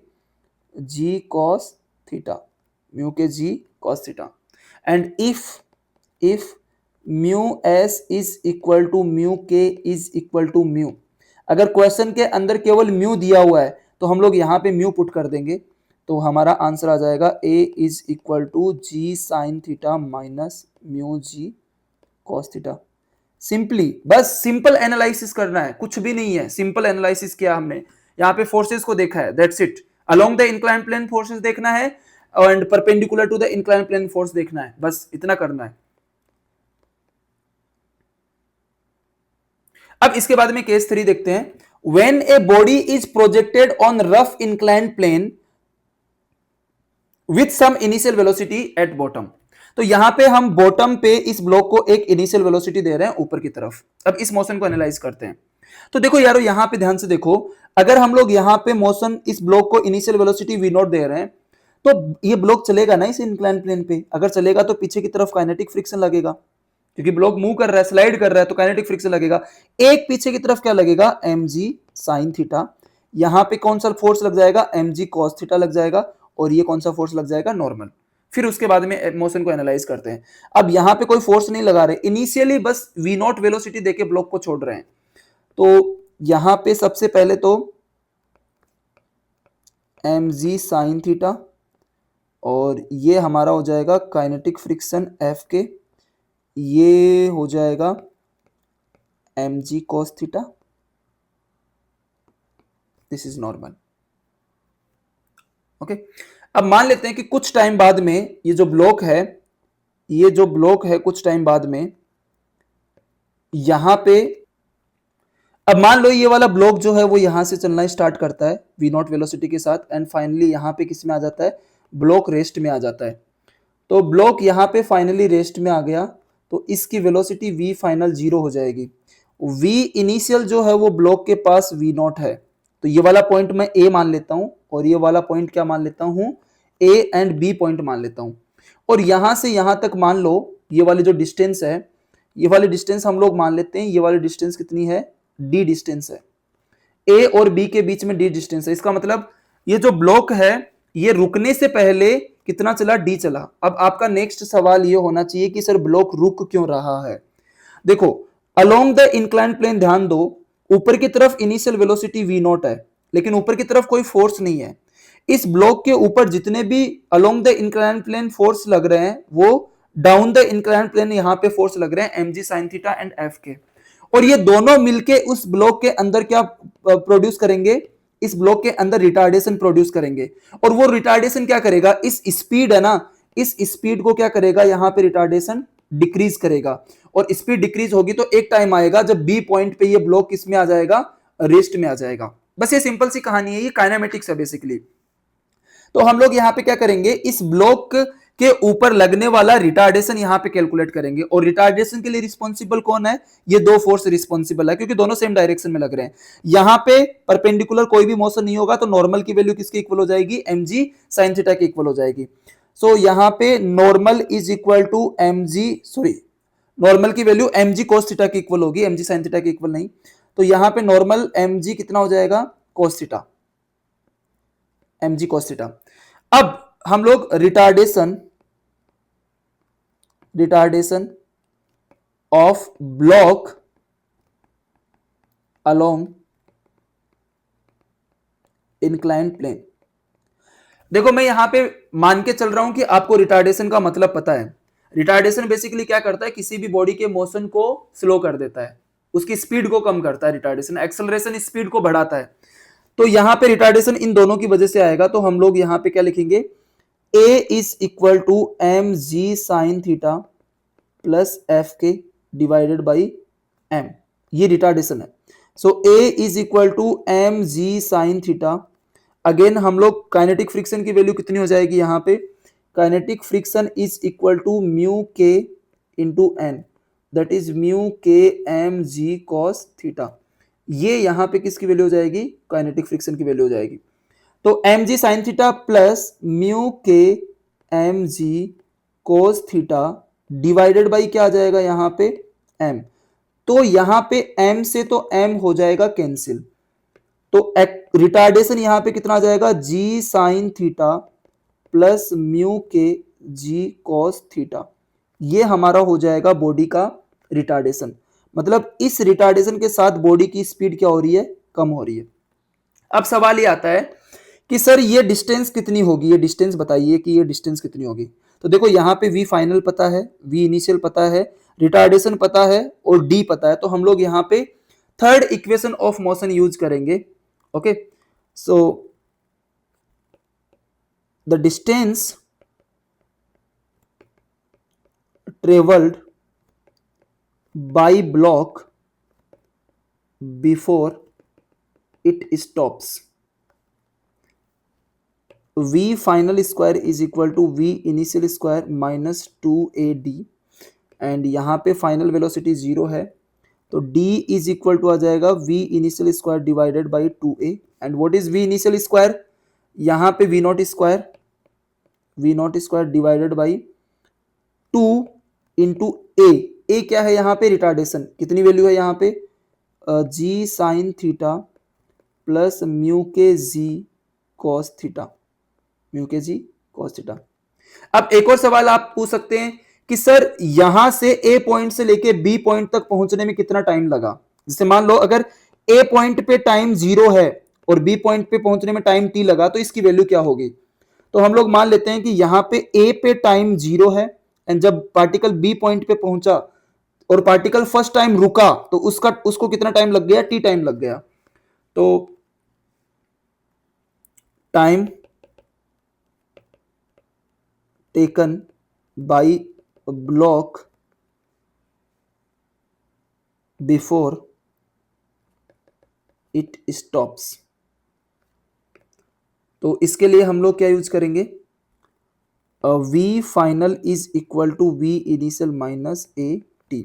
g cos theta, mu k g cos theta. And if mu S is equal to mu k is equal to mu, अगर क्वेश्चन के अंदर केवल म्यू दिया हुआ है तो हम लोग यहाँ पे म्यू पुट कर देंगे, तो हमारा आंसर आ जाएगा a is equal to g sine theta minus mu g cos theta. Simply बस सिंपल एनालिसिस करना है, कुछ भी नहीं है, सिंपल एनालिसिस किया हमने। यहाँ पे फोर्सेस को देखा है, that's it. Along the inclined plane forces देखना है and perpendicular to the inclined plane force देखना है, बस इतना करना है। अब इसके बाद में केस 3 देखते हैं। When a body is projected on rough inclined plane with some initial velocity at bottom. तो यहां पे हम बॉटम पे इस ब्लॉक को एक इनिशियल वेलोसिटी दे रहे हैं ऊपर की तरफ। अब इस मोशन को एनालाइज करते हैं। तो देखो यारो, यहां पे ध्यान से देखो, अगर हम लोग यहां पे मोशन इस ब्लॉक को initial velocity v not they रहे हैं, तो ये ब्लॉक चलेगा ना इस इंक्लाइन प्लेन पे। अगर चलेगा तो पीछे की तरफ काइनेटिक फ्रिक्शन लगेगा, क्योंकि ब्लॉक मूव कर रहा है, स्लाइड कर रहा है, तो काइनेटिक फ्रिक्शन लगेगा। एक पीछे की तरफ क्या लगेगा, mg sin थीटा। यहां पे कौन सा फोर्स लग जाएगा, mg cos थीटा लग जाएगा। और ये कौन सा फोर्स लग जाएगा, नॉर्मल। फिर उसके बाद में मोशन को एनालाइज करते हैं। अब यहां पे कोई फोर्स नहीं लगा रहे, इनिशियली बस v नॉट वेलोसिटी देके ब्लॉक को छोड़ रहे हैं। तो यहां पे सबसे पहले तो mg sin थीटा, और ये हमारा हो जाएगा काइनेटिक फ्रिक्शन F के, ये हो जाएगा mg cos theta. This is normal. Okay, अब मान लेते हैं कि कुछ टाइम बाद में ये जो ब्लॉक है, कुछ टाइम बाद में यहां पे, अब मान लो ये वाला ब्लॉक जो है वो यहां से चलना स्टार्ट करता है v नॉट वेलोसिटी के साथ, एंड फाइनली यहां पे किस में आ जाता है, ब्लॉक रेस्ट में आ जाता है। तो ब्लॉक यहां पे फाइनली रेस्ट में आ गया, तो इसकी वेलोसिटी v फाइनल 0 हो जाएगी। v इनिशियल जो है वो ब्लॉक के पास v नॉट है, तो ये वाला पॉइंट मैं a मान लेता हूं, और ये वाला पॉइंट क्या मान लेता हूं, a एंड b पॉइंट मान लेता हूं। और यहां से यहां तक मान लो ये वाली जो डिस्टेंस है, ये वाली डिस्टेंस हम लोग मान लेते हैं, ये वाली डिस्टेंस कितनी है, d डिस्टेंस है। a और b के बीच में d डिस्टेंस है। इसका मतलब ये जो ब्लॉक है ये रुकने से पहले कितना चला, d चला। अब आपका नेक्स्ट सवाल ये होना चाहिए कि सर ब्लॉक रुक क्यों रहा है। देखो, अलोंग द इंक्लाइन प्लेन ध्यान दो, ऊपर की तरफ इनिशियल वेलोसिटी v नॉट है, लेकिन ऊपर की तरफ कोई फोर्स नहीं है। इस ब्लॉक के ऊपर जितने भी along the incline plane force लग रहे हैं, वो डाउन द इंक्लाइन प्लेन यहां पे फोर्स लग रहे हैं, mg sin theta and f के। और ये दोनों मिलके उस ब्लॉक के अंदर क्या प्रोड्यूस करेंगे, इस ब्लॉक के अंदर रिटार्डेशन प्रोड्यूस करेंगे। और वो रिटार्डेशन क्या करेगा, इस स्पीड है ना, इस स्पीड को क्या करेगा, यहां पे रिटार्डेशन डिक्रीज करेगा। और स्पीड डिक्रीज होगी तो एक टाइम आएगा जब बी पॉइंट पे ये ब्लॉक किस में आ जाएगा, रेस्ट में आ जाएगा। बस ये सिंपल सी कहानी है, ये काइनेमेटिक्स है बेसिकली। तो हम लोग यहां पे क्या करेंगे, इस ब्लॉक के ऊपर लगने वाला रिटार्डेशन यहां पे कैलकुलेट करेंगे। और रिटार्डेशन के लिए रिस्पॉन्सिबल कौन है, ये दो फोर्स रिस्पॉन्सिबल है, क्योंकि दोनों सेम डायरेक्शन में लग रहे हैं। यहां पे परपेंडिकुलर कोई भी मोशन नहीं होगा, तो नॉर्मल की वैल्यू किसके इक्वल हो जाएगी, mg sin थीटा के इक्वल हो जाएगी। सो यहां पे normal is equal to mg, sorry, normal की वैल्यू mg cos थीटा की इक्वल होगी, mg sin थीटा की इक्वल नहीं। तो यहां पे नॉर्मल mg कितना हो जाएगा, cos theta, mg cos theta. अब हम लोग retardation of block along inclined plane. देखो, मैं यहां पे मान के चल रहा हूं कि आपको रिटार्डेशन का मतलब पता है। रिटार्डेशन बेसिकली क्या करता है, किसी भी बॉडी के मोशन को स्लो कर देता है, उसकी स्पीड को कम करता है। रिटार्डेशन, एक्सेलरेशन स्पीड को बढ़ाता है। तो यहां पे रिटार्डेशन इन दोनों की वजह से आएगा। तो हम लोग यहां पे क्या लिखेंगे, a is equal to mg sin theta plus F k divided by m, ये रिटार्डेशन है। So a is equal to mg sin theta. Again हम लोग काइनेटिक फ्रिक्शन की वैल्यू कितनी हो जाएगी, यहां पे kinetic friction is equal to mu k into N, that is mu k mg cos theta. ये यहां पे किसकी वैल्यू हो जाएगी, काइनेटिक फ्रिक्शन की वैल्यू हो जाएगी। तो mg sin theta plus mu k mg cos theta divided by क्या आ जाएगा यहां पे, m। तो यहां पे m से तो m हो जाएगा कैंसिल, तो रिटार्डेशन यहां पे कितना आ जाएगा, g sin theta plus mu के g cos थीटा। ये हमारा हो जाएगा बॉडी का रिटार्डेशन। मतलब इस रिटार्डेशन के साथ बॉडी की स्पीड क्या हो रही है, कम हो रही है। अब सवाल ये आता है कि सर ये डिस्टेंस कितनी होगी, ये डिस्टेंस बताइए कि ये डिस्टेंस कितनी होगी। तो देखो, यहां पे v फाइनल पता है, v इनिशियल पता है, रिटार्डेशन पता है और d पता है। तो हम लोग यहां पे third equation of motion use करेंगे। Okay, so the distance travelled by block before it stops. v final square is equal to v initial square minus 2ad, and यहाँ पे फाइनल वेलोसिटी 0 है, तो d इज इक्वल टू आ जाएगा v initial square divided by 2a। And what is v initial square? यहाँ पे v nought square divided by 2 into a क्या है यहाँ पे? रिटार्डेशन। कितनी वैल्यू है यहाँ पे? जी sine theta plus mu k g cos theta, mu k g cos theta. अब एक और सवाल आप पूछ सकते हैं कि सर यहां से ए पॉइंट से लेके बी पॉइंट तक पहुंचने में कितना टाइम लगा? जैसे मान लो अगर ए पॉइंट पे टाइम 0 है और बी पॉइंट पे पहुंचने में टाइम टी लगा, तो इसकी वैल्यू क्या होगी? तो हम लोग मान लेते हैं कि यहां पे ए पे टाइम 0 है, एंड जब पार्टिकल बी पॉइंट पे पहुंचा और पार्टिकल फर्स्ट टाइम रुका, तो उसको कितना टाइम लग गया? टी टाइम लग गया। तो time taken by block before it stops. तो इसके लिए हम लोग क्या यूज करेंगे? v final is equal to v initial minus a t.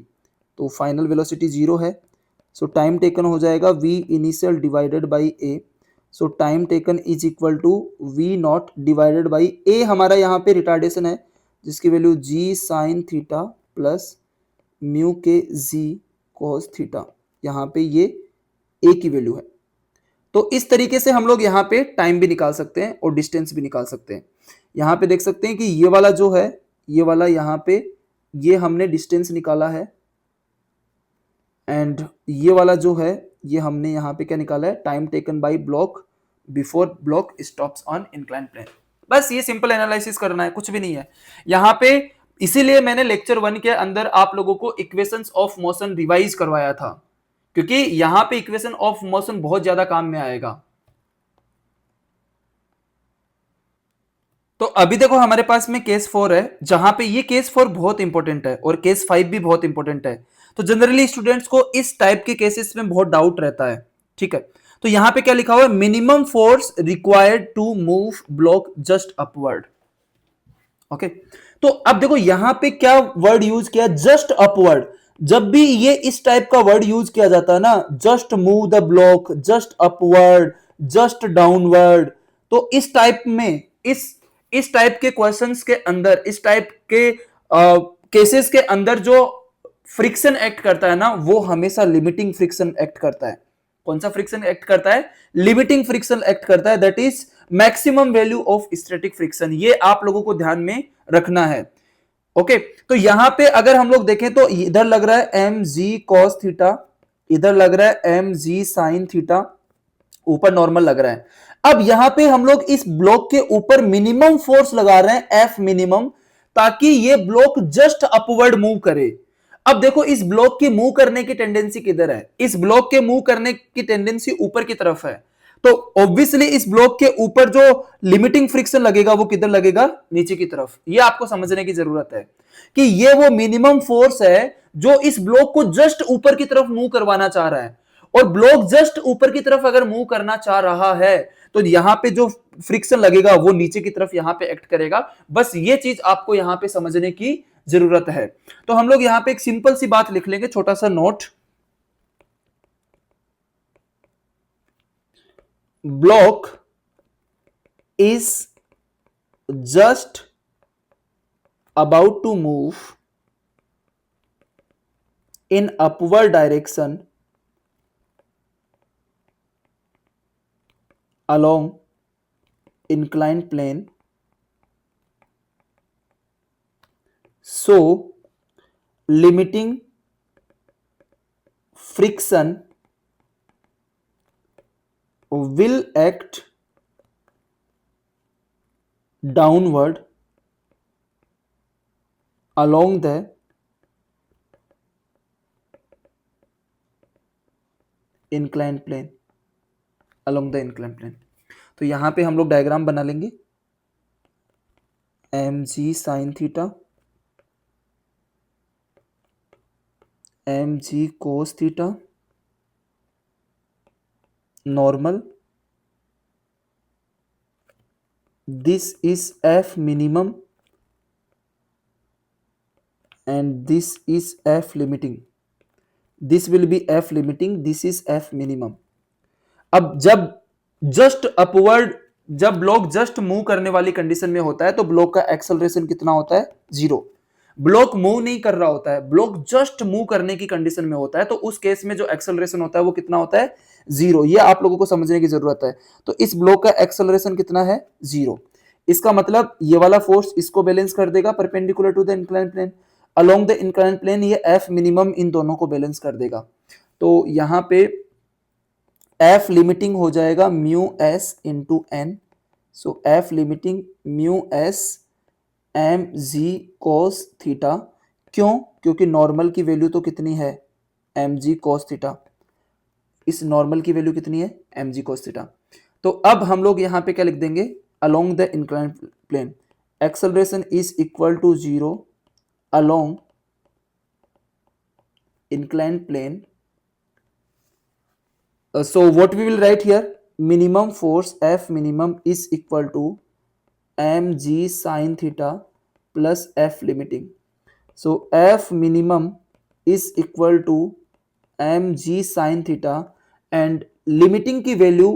तो फाइनल वेलोसिटी 0 है, सो टाइम टेकन हो जाएगा v initial divided by a। So time taken is equal to v naught divided by a, हमारा यहाँ पे retardation है जिसकी value g sine theta plus mu k g cos theta, यहाँ पे ये a की वैल्यू है। तो इस तरीके से हम लोग यहाँ पे टाइम भी निकाल सकते हैं और डिस्टेंस भी निकाल सकते हैं। यहाँ पे देख सकते हैं कि ये वाला जो है, ये वाला यहाँ पे ये हमने डिस्टेंस निकाला है, एंड ये वाला जो है ये हमने यहाँ पे क्या निकाला है? Time taken by block before block stops on incline plane. बस ये सिंपल एनालिसिस करना है, कुछ भी नहीं है यहाँ पे। इसीलिए मैंने लेक्चर 1 के अंदर आप लोगों को इक्वेशंस ऑफ मोशन रिवाइज करवाया था, क्योंकि यहां पे इक्वेशन ऑफ मोशन बहुत ज्यादा काम में आएगा। तो अभी देखो हमारे पास में केस 4 है, जहां पे ये केस 4 बहुत इंपॉर्टेंट है और केस 5 भी बहुत इंपॉर्टेंट है। तो जनरली स्टूडेंट्स को इस टाइप के केसेस में बहुत डाउट रहता है, ठीक है। तो यहां पे क्या लिखा हुआ है? Minimum force required to move block just upward. Okay, तो अब देखो यहां पे क्या वर्ड यूज किया? Just upward. जब भी ये इस टाइप का वर्ड यूज किया जाता है ना, just move the block, just upward, just downward, तो इस टाइप में इस टाइप के क्वेश्चंस के अंदर, इस टाइप के केसेस के अंदर जो फ्रिक्शन एक्ट करता है ना, वो हमेशा लिमिटिंग फ्रिक्शन एक्ट करता है। कौन सा फ्रिक्शन एक्ट करता है? लिमिटिंग फ्रिक्शन एक्ट करता है, that is maximum value of static friction. ये आप लोगों को ध्यान में रखना है। ओके, तो यहां पे अगर हम लोग देखें तो इधर लग रहा है एम जी कॉस थीटा, इधर लग रहा है एम जी साइन थीटा, ऊपर नॉर्मल लग रहा है। अब यहां पे हम लोग इस ब्लॉक के ऊपर मिनिमम फोर्स लगा रहे हैं, एफ मिनिमम, ताकि ये ब्लॉक जस्ट अपवर्ड मूव करे। अब देखो इस ब्लॉक की मूव करने की टेंडेंसी किधर है? इस ब्लॉक के मूव करने की टेंडेंसी ऊपर की तरफ है, तो ऑब्वियसली इस ब्लॉक के ऊपर जो लिमिटिंग फ्रिक्शन लगेगा वो किधर लगेगा? नीचे की तरफ। ये आपको समझने की जरूरत है कि ये वो मिनिमम फोर्स है जो इस ब्लॉक को जस्ट ऊपर की तरफ मूव करवाना चाह रहा है, और ब्लॉक जस्ट ऊपर की तरफ अगर मूव करना चाह रहा है तो यहां पे जो फ्रिक्शन लगेगा वो नीचे की तरफ यहां पे एक्ट करेगा। बस ये चीज आपको यहां पे समझने की जरूरत है। तो हम लोग यहां पे एक सिंपल सी बात लिख लेंगे, छोटा सा note. Block is just about to move in upward direction along inclined plane, so limiting friction will act downward along the inclined plane, along the inclined plane। तो यहां पे हम लोग डायग्राम बना लेंगे, m g sine theta, m g cos theta, normal, this is F minimum and this is F limiting. This will be F limiting, this is F minimum. अब जब just upward, जब ब्लॉक जस्ट मूव करने वाली condition में होता है तो block का एक्सेलरेशन कितना होता है? 0। ब्लॉक मूव नहीं कर रहा होता है, ब्लॉक जस्ट मूव करने की कंडीशन में होता है, तो उस केस में जो एक्सेलरेशन होता है वो कितना होता है? 0। ये आप लोगों को समझने की जरूरत है। तो इस ब्लॉक का एक्सेलरेशन कितना है? 0। इसका मतलब ये वाला फोर्स इसको बैलेंस कर देगा perpendicular to the incline plane, along the incline plane ये एफ मिनिमम इन दोनों को बैलेंस कर देगा। तो यहां पे एफ लिमिटिंग हो जाएगा mu s into N, so f limiting mu s m g cos theta. क्यों? क्योंकि नॉर्मल की वैल्यू तो कितनी है? M g cos theta. इस नॉर्मल की वैल्यू कितनी है? M g cos theta. तो अब हम लोग यहां पे क्या लिख देंगे? Along the incline plane acceleration is equal to 0 along inclined plane. So what we will write here? Minimum force F minimum is equal to mg sin theta plus F limiting. So F minimum is equal to mg sin theta and limiting की वैल्यू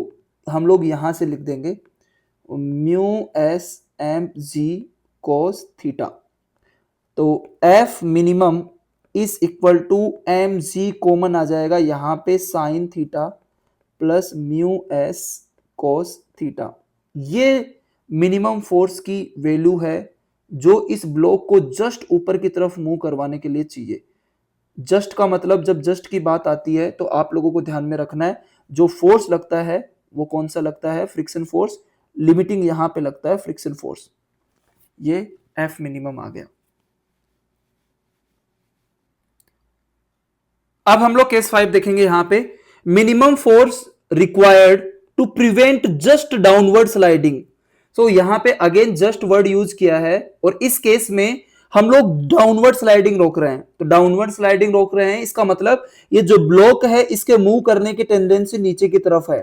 हम लोग यहां से लिख देंगे mu s m g cos theta. तो F minimum is equal to m g common आ जाएगा यहां पे sine theta plus mu s cos theta. ये मिनिमम फोर्स की वैल्यू है जो इस ब्लॉक को जस्ट ऊपर की तरफ मूव करवाने के लिए चाहिए। जस्ट का मतलब जब जस्ट की बात आती है तो आप लोगों को ध्यान में रखना है जो फोर्स लगता है वो कौन सा लगता है? Friction force. लिमिटिंग यहां पे लगता है फ्रिक्शन फोर्स। ये एफ मिनिमम आ गया। अब हम लोग केस 5 देखेंगे। यहां पे minimum force required to prevent just downward sliding. So यहां पे अगेन जस्ट वर्ड यूज किया है और इस केस में हम लोग डाउनवर्ड स्लाइडिंग रोक रहे हैं। तो डाउनवर्ड स्लाइडिंग रोक रहे हैं इसका मतलब ये जो ब्लॉक है इसके मूव करने की टेंडेंसी नीचे की तरफ है।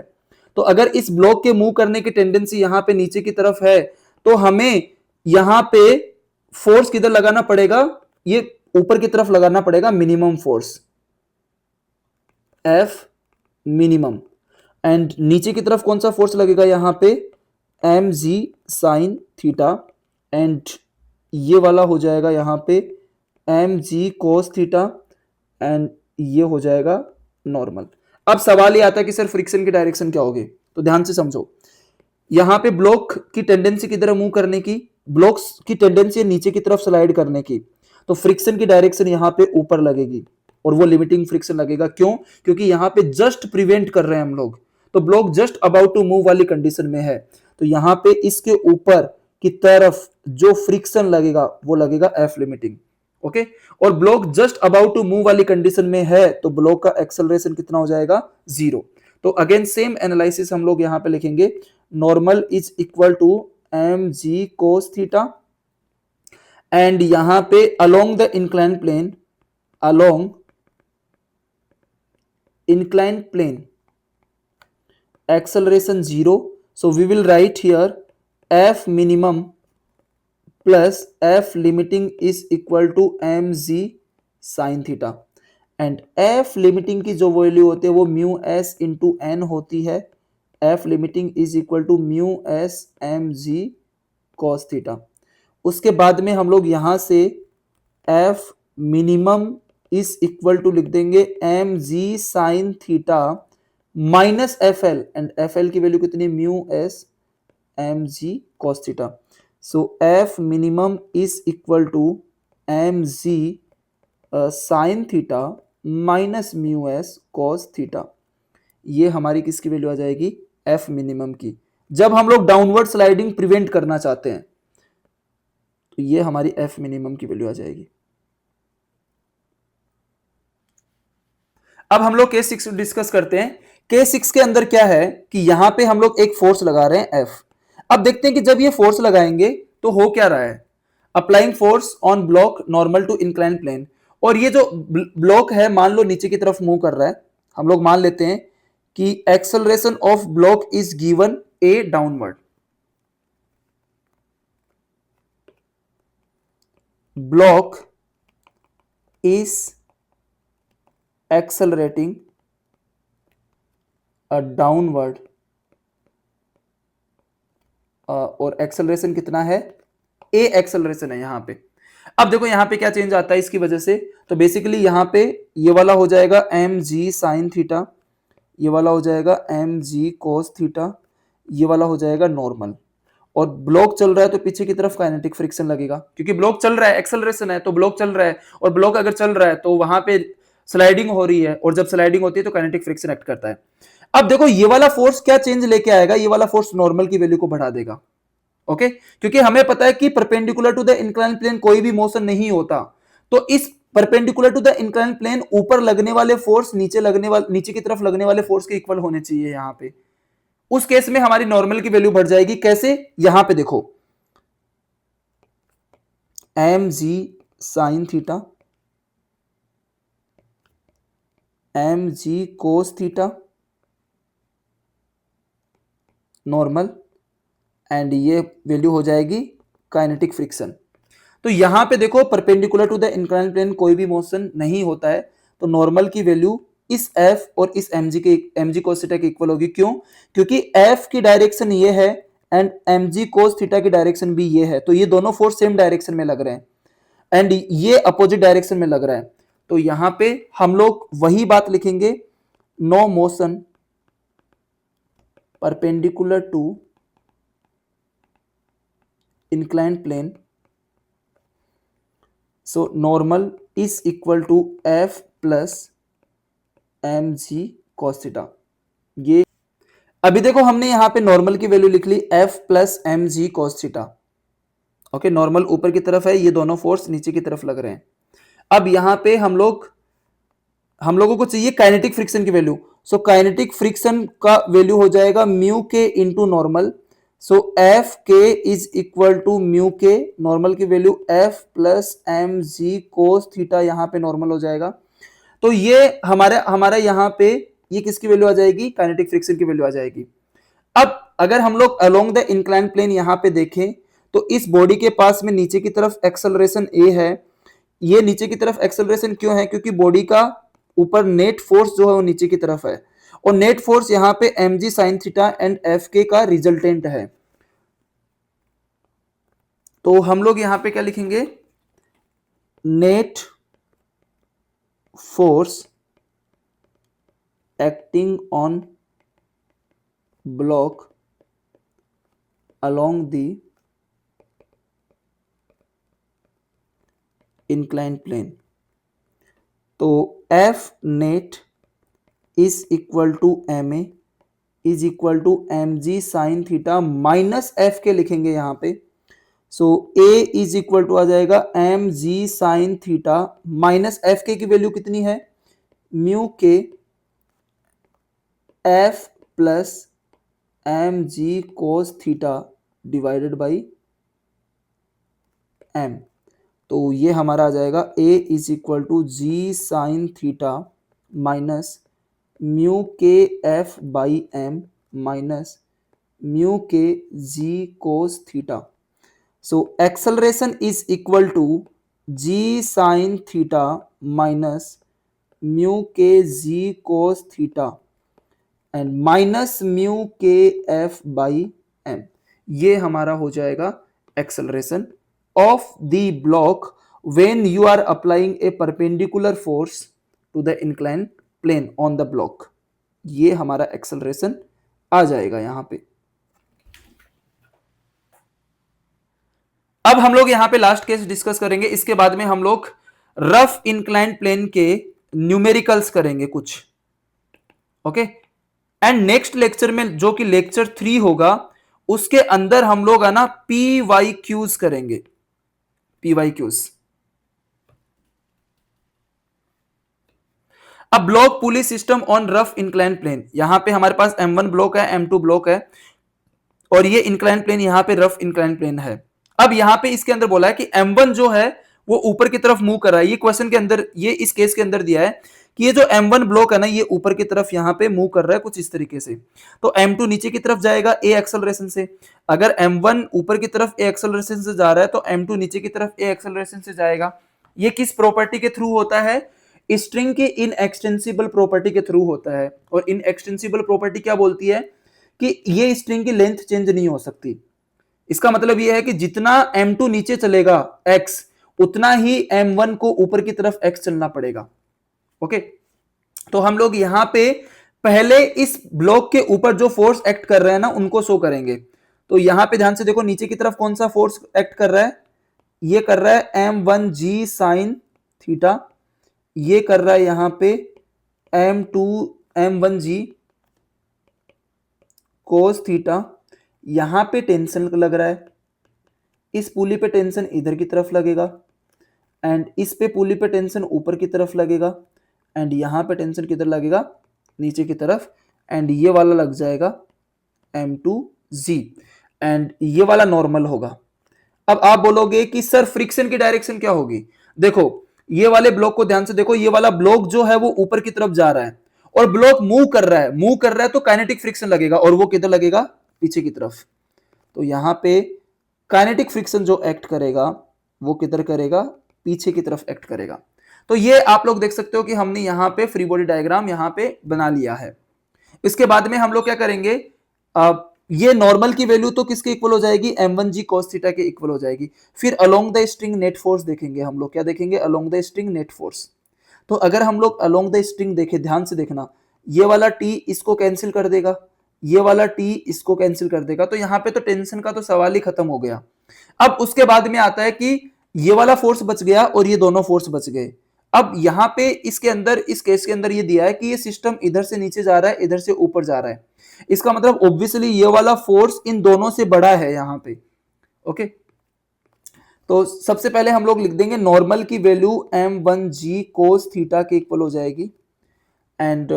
तो अगर इस ब्लॉक के मूव करने की टेंडेंसी यहां पे नीचे की तरफ है तो हमें यहां पे फोर्स किधर लगाना पड़ेगा? ये ऊपर की तरफ लगाना पड़ेगा minimum force F minimum. And नीचे की तरफ कौन सा फोर्स लगेगा? यहां पे m g sine theta and ये वाला हो जाएगा यहां पे m g cos theta and ये हो जाएगा नॉर्मल। अब सवाल ये आता है कि सर फ्रिक्शन की डायरेक्शन क्या होगी? तो ध्यान से समझो, यहां पे ब्लॉक की टेंडेंसी किधर मूव करने की? ब्लॉक्स की टेंडेंसी है नीचे की तरफ स्लाइड करने की, तो फ्रिक्शन की डायरेक्शन यहां पे ऊपर लगेगी और वो लिमिटिंग फ्रिक्शन लगेगा। क्यों? क्योंकि यहां पे जस्ट प्रिवेंट कर रहे हैं हम लोग, तो block just about to move वाली कंडीशन में है, तो यहां पे इसके ऊपर की तरफ जो फ्रिक्शन लगेगा वो लगेगा एफ लिमिटिंग। ओके, और block just about to move वाली कंडीशन में है तो ब्लॉक का एक्सेलरेशन कितना हो जाएगा? 0। तो अगेन सेम एनालिसिस हम लोग यहां पे लिखेंगे, normal is equal to m g cos theta and यहां पे along the incline plane, along inclined plane acceleration 0, so we will write here F minimum plus F limiting is equal to mg sin theta and F limiting की जो value होती है वो mu s into N होती है। F limiting is equal to mu s m g cos theta. उसके बाद में हम लोग यहां से F minimum is equal to लिख देंगे m g sine theta minus F L and F L की वैल्यू कितनी? Mu s m g cos theta. So F minimum is equal to m g sine theta minus mu s cos theta. ये हमारी किसकी value आ जाएगी? F minimum की। जब हम लोग डाउनवर्ड स्लाइडिंग प्रिवेंट करना चाहते हैं तो ये हमारी एफ मिनिमम की वैल्यू आ जाएगी। अब हम लोग केस 6 डिस्कस करते हैं। केस 6 के अंदर क्या है कि यहां पे हम लोग एक फोर्स लगा रहे हैं F। अब देखते हैं कि जब ये फोर्स लगाएंगे तो हो क्या रहा है। Applying force on block normal to incline plane, और ये जो ब्लॉक है मान लो नीचे की तरफ मूव कर रहा है। हम लोग मान लेते हैं कि acceleration of block is given A downward, block is accelerating a downward, और एक्सेलरेशन कितना है, ए एक्सेलरेशन है यहां पे। अब देखो यहां पे क्या चेंज आता है इसकी वजह से, तो बेसिकली यहां पे ये वाला हो जाएगा एम जी साइन थीटा, ये वाला हो जाएगा एम जी कोस थीटा, ये वाला हो जाएगा नॉर्मल, और ब्लॉक चल रहा है तो पीछे की तरफ काइनेटिक फ्रिक्शन लगेगा, क्योंकि ब्लॉक चल रहा है, एक्सेलरेशन है तो ब्लॉक चल रहा है, और ब्लॉक अगर चल रहा है तो वहां पे स्लाइडिंग हो रही है, और जब स्लाइडिंग होती है तो काइनेटिक फ्रिक्शन एक्ट करता है। अब देखो ये वाला फोर्स क्या चेंज लेके आएगा, ये वाला फोर्स नॉर्मल की वैल्यू को बढ़ा देगा। ओके, क्योंकि हमें पता है कि perpendicular to the incline plane कोई भी मोशन नहीं होता, तो इस perpendicular to the incline plane ऊपर लगने वाले फोर्स नीचे की तरफ लगने वाले फोर्स के इक्वल होने चाहिए यहां पे। उस केस में हमारी नॉर्मल की वैल्यू बढ़ जाएगी, कैसे, यहां पे देखो m g sine theta, m g cos theta normal, and ये वैल्यू हो जाएगी काइनेटिक फ्रिक्शन। तो यहां पे देखो perpendicular to the incline plane कोई भी मोशन नहीं होता है, तो नॉर्मल की वैल्यू इस एफ और इस एम जी कोस थीटा के इक्वल होगी। क्यों, क्योंकि एफ की डायरेक्शन ये है and m g cos theta की डायरेक्शन भी ये है, तो ये दोनों फोर्स सेम डायरेक्शन में लग रहे हैं, एंड ये अपोजिट डायरेक्शन में लग रहा है। तो यहां पे हम लोग वही बात लिखेंगे, no motion perpendicular to inclined plane, so normal is equal to f plus mg cos theta। ये अभी देखो हमने यहां पे नॉर्मल की वैल्यू लिख ली f plus m g cos theta. Okay, normal ऊपर की तरफ है, ये दोनों फोर्स नीचे की तरफ लग रहे हैं। अब यहां पे हम लोगों को चाहिए काइनेटिक फ्रिक्शन की वैल्यू, सो काइनेटिक फ्रिक्शन का वैल्यू हो जाएगा mu k into normal, so F k is equal to mu k, normal की value F plus m g cos theta, यहां पे नॉर्मल हो जाएगा। तो ये हमारा यहां पे ये किसकी वैल्यू आ जाएगी, काइनेटिक फ्रिक्शन की वैल्यू आ जाएगी। अब अगर हम लोग अलोंग द इंक्लाइन प्लेन यहां पे देखें, तो इस बॉडी के पास में नीचे की तरफ एक्सेलरेशन ए है, ये नीचे की तरफ एक्सेलरेशन क्यों है, क्योंकि बॉडी का ऊपर नेट फोर्स जो है वो नीचे की तरफ है, और नेट फोर्स यहां पे m g sine theta and F k का रिजल्टेंट है। तो हम लोग यहां पे क्या लिखेंगे, net force acting on block along the inclined plane, तो F net is equal to ma is equal to mg sin theta minus f k लिखेंगे यहां पे, सो a इज इक्वल टू आ जाएगा mg sin theta minus f k की value कितनी है, mu k f plus m g cos theta divided by m. तो ये हमारा आ जाएगा a is equal to g sine theta minus mu k f by m minus mu k g cos theta. So acceleration is equal to g sine theta minus mu k g cos theta and minus mu k f by m. ये हमारा हो जाएगा acceleration of the block when you are applying a perpendicular force to the incline plane on the block. ये हमारा acceleration आ जाएगा यहां पे। अब हम लोग यहां पे लास्ट केस डिस्कस करेंगे, इसके बाद में हम लोग रफ इंक्लाइन प्लेन के न्यूमेरिकल्स करेंगे कुछ। ओके, एंड नेक्स्ट लेक्चर में जो कि लेक्चर 3 होगा, उसके अंदर हम लोग है ना पी वाई क्यूज करेंगे, पी वाई क्यूज। अब block pulley system on rough incline plane, यहां पे हमारे पास M1 ब्लॉक है, M2 ब्लॉक है, और ये इंक्लाइन प्लेन यहां पे रफ इंक्लाइन प्लेन है। अब यहां पे इसके अंदर बोला है कि M1 जो है वो ऊपर की तरफ मूव कर रहा है, ये क्वेश्चन के अंदर, ये इस केस के अंदर दिया है कि ये जो M1 ब्लॉक है ना, ये ऊपर की तरफ यहाँ पे मूव कर रहा है कुछ इस तरीके से, तो M2 नीचे की तरफ जाएगा a एक्सेलरेशन से। अगर M1 ऊपर की तरफ a एक्सेलरेशन से जा रहा है तो M2 नीचे की तरफ a एक्सेलरेशन से जाएगा। ये किस प्रॉपर्टी के थ्रू होता है? स्ट्रिंग के इनएक्सटेंसिबल प्रॉपर्टी के थ्रू होता है। और इनएक्सटेंसिबल प्रॉपर्टी क्या बोलती है? कि ये स्ट्रिंग की लेंथ चेंज नहीं हो सकती। इसका मतलब ये है कि जितना M2 नीचे चलेगा x, उतना ही M1 को ऊपर की तरफ x चलना पड़ेगा। ओके, तो हम लोग यहां पे पहले इस ब्लॉक के ऊपर जो फोर्स एक्ट कर रहे हैं ना, उनको शो करेंगे। तो यहां पे ध्यान से देखो, नीचे की तरफ कौन सा फोर्स एक्ट कर रहा है? ये कर रहा है M1g साइन थीटा, ये कर रहा है यहां पे M1g कोस थीटा। यहां पे टेंशन लग रहा है, इस पुली पे टेंशन इधर की तरफ लगेगा, एंड इस पे पुली पे टेंशन ऊपर की तरफ लगेगा, एंड यहां पे टेंशन किधर लगेगा? नीचे की तरफ, एंड ये वाला लग जाएगा M2g, एंड ये वाला नॉर्मल होगा। अब आप बोलोगे कि सर फ्रिक्शन की डायरेक्शन क्या होगी? देखो, ये वाले ब्लॉक को ध्यान से देखो, ये वाला ब्लॉक जो है वो ऊपर की तरफ जा रहा है और ब्लॉक मूव कर रहा है, तो काइनेटिक फ्रिक्शन लगेगा, और वो किधर लगेगा? पीछे की तरफ। तो यहां पे काइनेटिक फ्रिक्शन जो एक्ट करेगा वो किधर करेगा? पीछे की तरफ एक्ट करेगा। तो ये आप लोग देख सकते हो कि हमने यहां पे फ्री बॉडी डायग्राम यहां पे बना लिया है। इसके बाद में हम लोग क्या करेंगे? ये नॉर्मल की वैल्यू तो किसके इक्वल हो जाएगी? M1g cos थीटा के इक्वल हो जाएगी। फिर along the string net force देखेंगे हम लोग। क्या देखेंगे? Along the string net force. तो अगर हम लोग अलोंग द स्ट्रिंग देखें, ध्यान से देखना, ये वाला t इसको कैंसिल कर देगा, ये वाला t इसको कैंसिल कर देगा, तो यहाँ पे तो टेंशन का तो सवाल ही खत्म हो गया। अब उसके बाद में आता है कि ये वाला फोर्स बच गया और ये दोनों फोर्स बच गए। अब यहाँ पे इसके अंदर, इस केस के अंदर ये दिया है कि ये सिस्टम इधर से नीचे जा रहा है, इधर से ऊपर जा रहा है। इसका मतलब ऑब्वियसली ये वाला फोर्स इन दोनों से बड़ा है यहाँ पे। ओके, तो सबसे पहले हम लोग लिख देंगे नॉर्मल की वैल्यू M1g cos थीटा के इक्वल हो जाएगी, and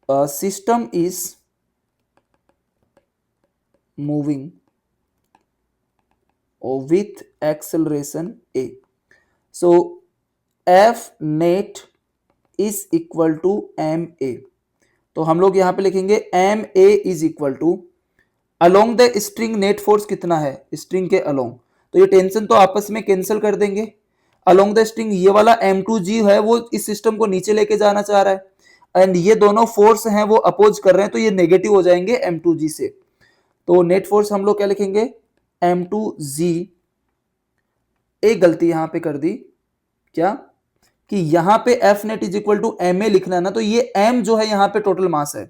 system is moving with acceleration a, so F net is equal to ma। तो हम लोग यहां पे लिखेंगे ma is equal to along the string net force कितना है? स्ट्रिंग के along, तो ये टेंशन तो आपस में कैंसिल कर देंगे। along the string ये वाला M2g है वो इस सिस्टम को नीचे लेके जाना चाह रहा है, एंड ये दोनों फोर्स हैं वो अपोज कर रहे हैं, तो ये नेगेटिव हो जाएंगे M2g से। तो नेट फोर्स हम लोग क्या लिखेंगे? M2g। एक गलती यहां पे कर दी, क्या? कि यहां पे F net is equal to ma लिखना है ना, तो ये m जो है यहां पे टोटल मास है।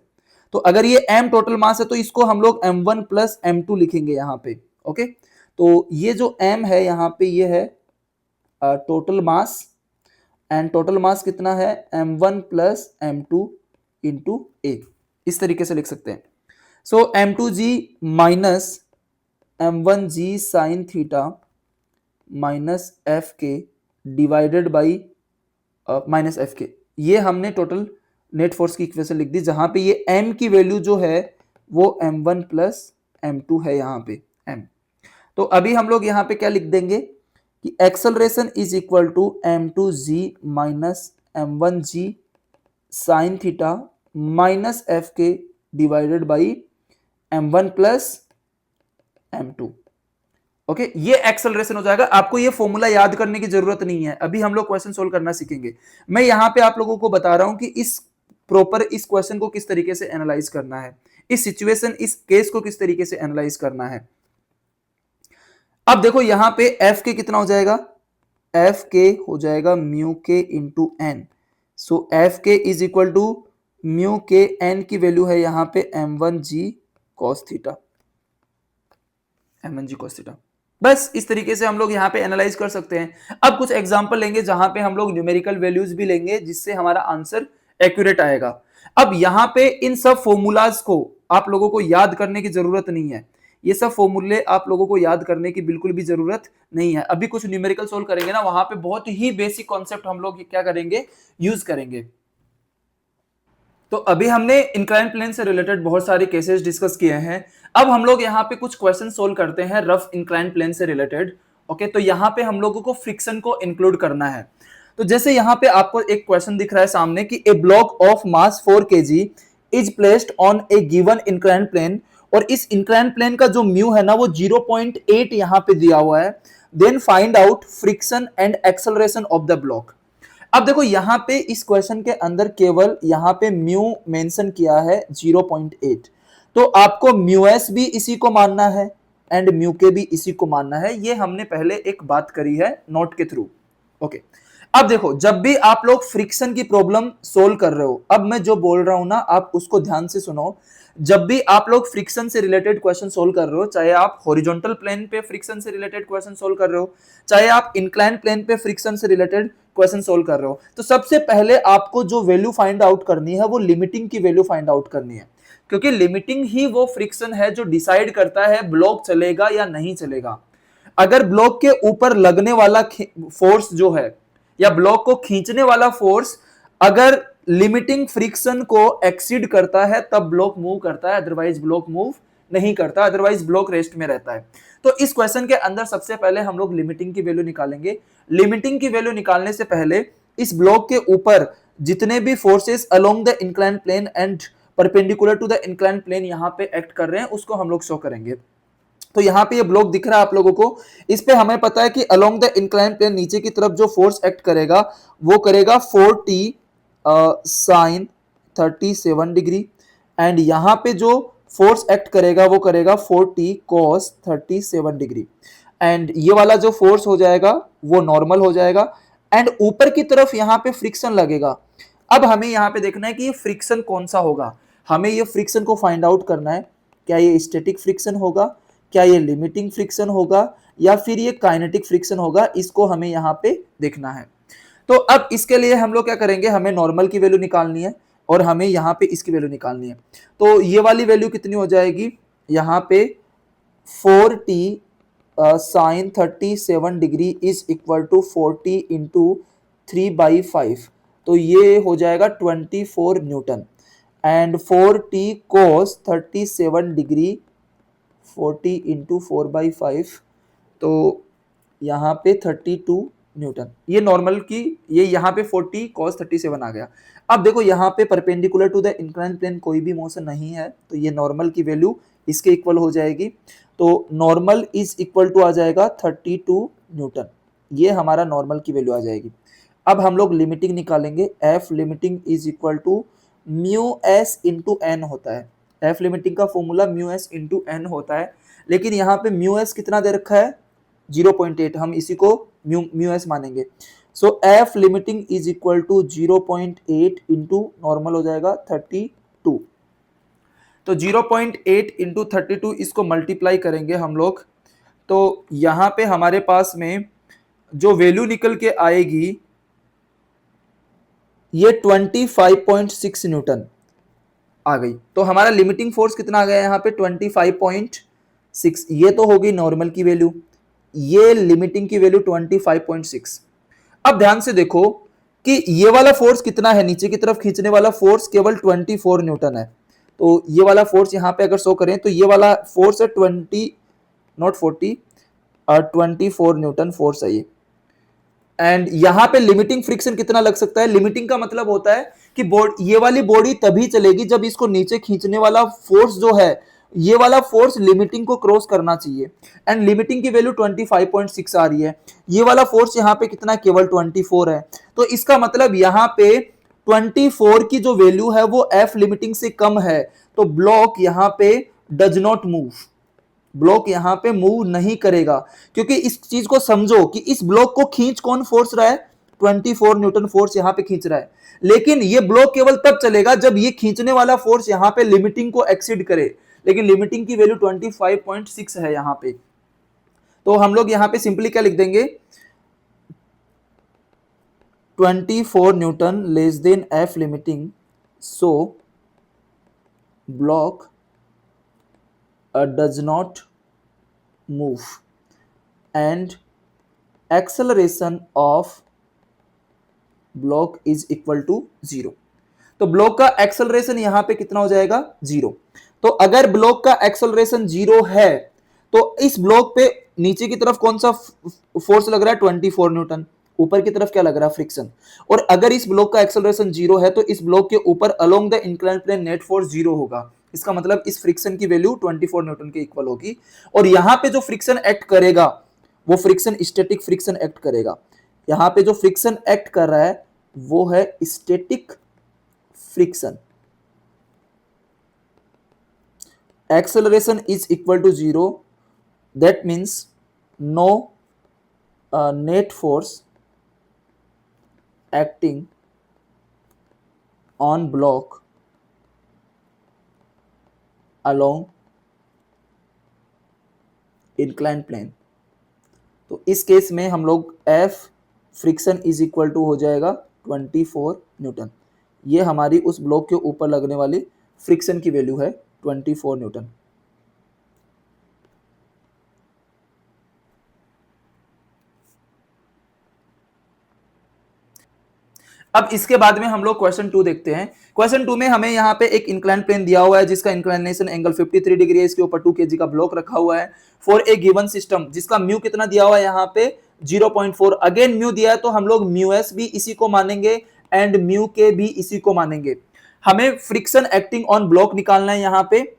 तो अगर ये m टोटल मास है तो इसको हम लोग m1 प्लस m2 लिखेंगे यहां पे। ओके, तो ये जो m है यहां पे ये है total mass, and total mass कितना है? m1 plus m2 into a। इस तरीके से लिख सकते हैं। सो M2g minus M1g sine theta minus f k divided by minus f के, ये हमने टोटल नेट फोर्स की इक्वेशन लिख दी, जहां पे ये m की वैल्यू जो है वो m1 प्लस m2 है यहाँ पे m। तो अभी हम लोग यहाँ पे क्या लिख देंगे कि acceleration is equal to M2g minus M1g sine theta minus f k divided by M1 plus M2। Okay, ये एक्सेलरेशन हो जाएगा। आपको ये फॉर्मूला याद करने की जरूरत नहीं है, अभी हम लोग क्वेश्चन सोल्व करना सीखेंगे। मैं यहां पे आप लोगों को बता रहा हूं कि इस क्वेश्चन को किस तरीके से एनालाइज करना है, इस सिचुएशन, इस केस को किस तरीके से एनालाइज करना है। अब देखो यहां पे एफ के कितना हो जाएगा? एफ के हो जाएगा mu k into N. So F k is equal to mu के, एन की वैल्यू है यहां पे M1g cos theta, M1g cos theta. बस इस तरीके से हम लोग यहाँ पे एनालाइज कर सकते हैं। अब कुछ एग्जांपल लेंगे जहां पे हम लोग न्यूमेरिकल वैल्यूज भी लेंगे, जिससे हमारा आंसर एक्यूरेट आएगा। अब यहाँ पे इन सब फॉर्मूलाज को आप लोगों को याद करने की जरूरत नहीं है, ये सब फॉर्मूले आप लोगों को याद करने की बिल्कुल भी जरूरत नहीं है। अभी कुछ न्यूमेरिकल सोल्व करेंगे ना, वहां पे बहुत ही बेसिक कॉन्सेप्ट हम लोग क्या करेंगे? यूज करेंगे। तो अभी हमने इंक्लाइन प्लेन से रिलेटेड बहुत सारे केसेस डिस्कस किए हैं। अब हम लोग यहाँ पे कुछ क्वेश्चन सोल्व करते हैं रफ इंक्लाइन प्लेन से रिलेटेड। ओके, तो यहाँ पे हम लोगों को फ्रिक्शन को इंक्लूड करना है। तो जैसे यहाँ पे आपको एक क्वेश्चन दिख रहा है सामने कि a block of mass 4 kg is placed on a given incline plane, और इस इंक्लाइन प्लेन का जो म्यू है ना वो 0.8 यहाँ पे दिया हुआ है। Then find out friction and acceleration of the block. अब देखो यहाँ पे इस क्वेश्चन के अंदर केवल यहाँ पे म्यू मेंशन किया है 0.8, तो आपको म्यू एस भी इसी को मानना है एंड म्यू के भी इसी को मानना है। ये हमने पहले एक बात करी है नोट के थ्रू। ओके, अब देखो जब भी आप लोग फ्रिक्शन की प्रॉब्लम सोल्व कर रहे हो, अब मैं जो बोल रहा हूं ना आप उसको ध्यान से सुनो। जब भी आप लोग फ्रिक्शन से रिलेटेड क्वेश्चन सोल्व कर रहे हो, चाहे आप हॉरिजॉन्टल प्लेन पे फ्रिक्शन से रिलेटेड क्वेश्चन सोल्व कर रहे हो, चाहे आप इंक्लाइन प्लेन पे फ्रिक्शन से रिलेटेड क्वेश्चन सोल्व कर रहे हो, तो सबसे पहले आपको जो वैल्यू फाइंड आउट करनी है वो लिमिटिंग की वैल्यू फाइंड आउट करनी है, क्योंकि लिमिटिंग ही वो फ्रिक्शन है जो डिसाइड करता है ब्लॉक चलेगा या नहीं चलेगा। अगर ब्लॉक के ऊपर लगने वाला फोर्स जो है या ब्लॉक को खींचने वाला फोर्स अगर लिमिटिंग फ्रिक्शन को एक्सीड करता है तब ब्लॉक मूव करता है, अदरवाइज ब्लॉक मूव नहीं करता, अदरवाइज ब्लॉक रेस्ट में रहता है। तो इस क्वेश्चन के अंदर सबसे पहले हम लोग लिमिटिंग की वैल्यू निकालेंगे। लिमिटिंग की वैल्यू निकालने से पहले इस ब्लॉक के ऊपर जितने भी forces along the incline plane and perpendicular to the incline plane यहाँ पे एक्ट कर रहे हैं उसको हम लोग शो करेंगे। तो यहाँ पे ये ब्लॉक दिख रहा है आप लोगों को, इस पे हमें पता है कि अलोंग द इंक्लाइन प्लेन नीचे की तरफ जो फोर्स एक्ट करेगा वो करेगा 4t साइन 37 डिग्री, एंड यहाँ पे जो फोर्स एक्ट करेगा वो करेगा 4t कॉस 37 डिग्री, एंड ये वाला जो फोर्स हो जाएगा वो नॉर्मल हो जाएगा, एंड ऊपर की तरफ यहाँ पे फ्रिक्शन लगेगा। अब हमें यहाँ पे देखना है कि ये फ्रिक्शन कौन सा होगा, हमें ये फ्रिक्शन को फाइंड आउट करना है। क्या ये स्टैटिक फ्रिक्शन होगा, क्या ये लिमिटिंग फ्रिक्शन होगा, या फिर ये काइनेटिक फ्रिक्शन होगा, इसको हमें यहाँ पे देखना है। तो अब इसके लिए हम लोग क्या करेंगे, हमें नॉर्मल की वैल्यू निकालनी है और हमें यहाँ पे इसकी वैल्यू निकालनी है। तो ये वाली वैल्यू कितनी हो जाएगी, यहाँ पे 4t sine 37 degree is equal to 4t into 3/5, तो ये हो जाएगा 24 newton, and 4t cos 37 degree 40 into 4/5, तो यहाँ पे 32 न्यूटन। ये नॉर्मल की ये यहाँ पे 40 cos 37 आ गया। अब देखो यहाँ पे perpendicular to the incline plane कोई भी मोशन नहीं है, तो ये नॉर्मल की वैल्यू इसके इक्वल हो जाएगी। तो नॉर्मल इज इक्वल टू आ जाएगा 32 न्यूटन, ये हमारा नॉर्मल की वैल्यू आ जाएगी। अब हम लोग लिमिटिंग निकालेंगे। F limiting is equal to mu s into N होता है। एफ लिमिटिंग का formula mu s into N होता है, लेकिन यहाँ पे म्यू एस कितना दे रखा है 0.8, हम इसी को म्यू एस मानेंगे। So f limiting is equal to 0.8 into normal हो जाएगा 32। तो 0.8 इंटू 32 इसको मल्टीप्लाई करेंगे हम लोग, तो यहाँ पे हमारे पास में जो वैल्यू निकल के आएगी ये 25.6 न्यूटन आ गई। तो हमारा लिमिटिंग फोर्स कितना आ गया यहाँ पे 25.6, ये तो होगी नॉर्मल की वैल्यू, ये लिमिटिंग की वैल्यू 25.6। अब ध्यान से देखो कि ये वाला फोर्स कितना है, नीचे की तरफ खींचने वाला फोर्स केवल 24 न्यूटन है। तो ये वाला फोर्स यहाँ पे अगर शो करें तो ये वाला फोर्स है 24 न्यूटन फोर्स है ये। एंड यहाँ पे लिमिटिंग फ्रिक्शन कितना लग सकता है, लिमिटिंग का मतलब होता है कि ये वाली बॉडी तभी चलेगी जब इसको नीचे खींचने वाला फोर्स जो है ये वाला फोर्स लिमिटिंग को क्रॉस करना चाहिए, एंड लिमिटिंग की वैल्यू 25.6 आ रही है। ये वाला फोर्स यहाँ पे कितना, केवल 24 है। तो इसका मतलब यहाँ पे 24 की जो वैल्यू है वो एफ लिमिटिंग से कम है, तो ब्लॉक यहाँ पे डज नॉट मूव, ब्लॉक यहाँ पे मूव नहीं करेगा। क्योंकि इस चीज को समझो कि इस ब्लॉक को खींच कौन फोर्स रहा है, 24 न्यूटन फोर्स यहाँ पे खींच रहा है, लेकिन ये ब्लॉक केवल तब चलेगा जब ये खींचने वाला फोर्स यहाँ पे लिमिटिंग को एक्सीड करे, लेकिन लिमिटिंग की वैल्यू 25.6 है यहाँ पे। तो हम लोग यहाँ पे सिंपली क्या लिख देंगे, 24 Newton less than F limiting, so block does not move and acceleration of block is equal to 0। तो ब्लॉक का एक्सेलरेशन यहां पे कितना हो जाएगा 0। तो अगर ब्लॉक का एक्सेलरेशन 0 है तो इस ब्लॉक पे नीचे की तरफ कौन सा फोर्स लग रहा है 24 न्यूटन, ऊपर की तरफ क्या लग रहा है, फ्रिक्शन। और अगर इस ब्लॉक का एक्सेलरेशन 0 है तो इस ब्लॉक के ऊपर along the inclined plane net force 0 होगा। इसका मतलब इस फ्रिक्शन की वैल्यू 24 न्यूटन के इक्वल होगी। और यहां पे जो फ्रिक्शन एक्ट करेगा वो फ्रिक्शन स्टैटिक फ्रिक्शन एक्ट करेगा। यहां पे जो फ्रिक्शन एक्ट कर रहा है वो है static friction. Acceleration is equal to 0, that means no net force acting on block along inclined plane। तो इस केस में हम लोग F friction is equal to हो जाएगा 24 न्यूटन। ये हमारी उस ब्लॉक के ऊपर लगने वाली फ्रिक्शन की वैल्यू है 24 न्यूटन। अब इसके बाद में हम लोग क्वेश्चन 2 देखते हैं। क्वेश्चन 2 में हमें यहाँ पे एक इंक्लाइन प्लेन दिया हुआ है जिसका इंक्लाइनेशन एंगल 53 डिग्री है, इसके ऊपर 2 kg का ब्लॉक रखा हुआ है फॉर ए गिवन सिस्टम, जिसका म्यू कितना दिया हुआ है यहाँ पे 0.4। अगेन म्यू दिया है तो हम लोग म्यू एस भी इसी को मानेंगे एंड म्यू के भी इसी को मानेंगे। हमें फ्रिक्शन एक्टिंग ऑन ब्लॉक निकालना है, यहाँ पे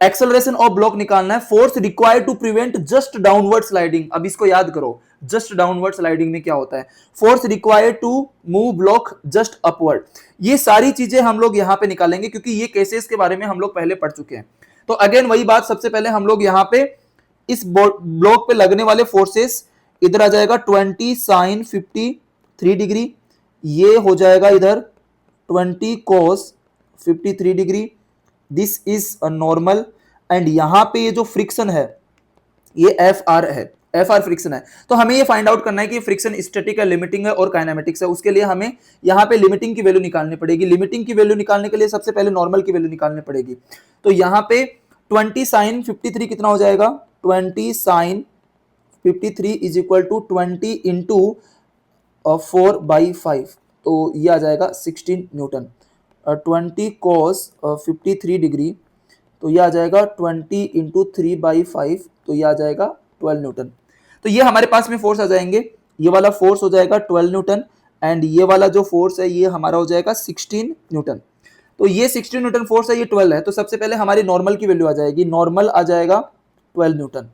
एक्सेलरेशन ऑफ ब्लॉक निकालना है, force required to prevent just downward sliding. अब इसको याद करो, जस्ट डाउनवर्ड स्लाइडिंग में क्या होता है, force required to move block just upward. ये सारी चीजें हम लोग यहां पे निकालेंगे क्योंकि ये केसेस के बारे में हम लोग पहले पढ़ चुके हैं। तो अगेन वही बात, सबसे पहले हम लोग यहाँ पे इस ब्लॉक पे लगने वाले फोर्सेस, इधर आ जाएगा 20 साइन 53 डिग्री, ये हो जाएगा इधर 20 कोस 53 degree, this is a normal. And यहां पे ये जो फ्रिक्शन है ये एफ आर है, एफ आर फ्रिक्शन है। तो हमें ये फाइंड आउट करना है कि फ्रिक्शन स्टैटिक है, लिमिटिंग है और काइनेमेटिक्स है। उसके लिए हमें यहाँ पे लिमिटिंग की वैल्यू निकालनी पड़ेगी। लिमिटिंग की वैल्यू निकालने के लिए सबसे पहले नॉर्मल की वैल्यू निकालनी पड़ेगी। तो यहाँ पे 20 साइन 53 कितना हो जाएगा, 20 sine 53 is equal to 20 into 4/5, तो ये आ जाएगा 16 न्यूटन। 20 cos 53 डिग्री, तो ये आ जाएगा 20 इंटू 3/5, तो ये आ जाएगा 12 न्यूटन। तो ये हमारे पास में फोर्स आ जाएंगे, ये वाला फोर्स हो जाएगा 12 न्यूटन एंड ये वाला जो फोर्स है ये हमारा हो जाएगा 16 न्यूटन। तो ये 16 न्यूटन फोर्स है, ये 12 है। तो सबसे पहले हमारी नॉर्मल की वैल्यू आ जाएगी, नॉर्मल आ जाएगा 12 न्यूटन।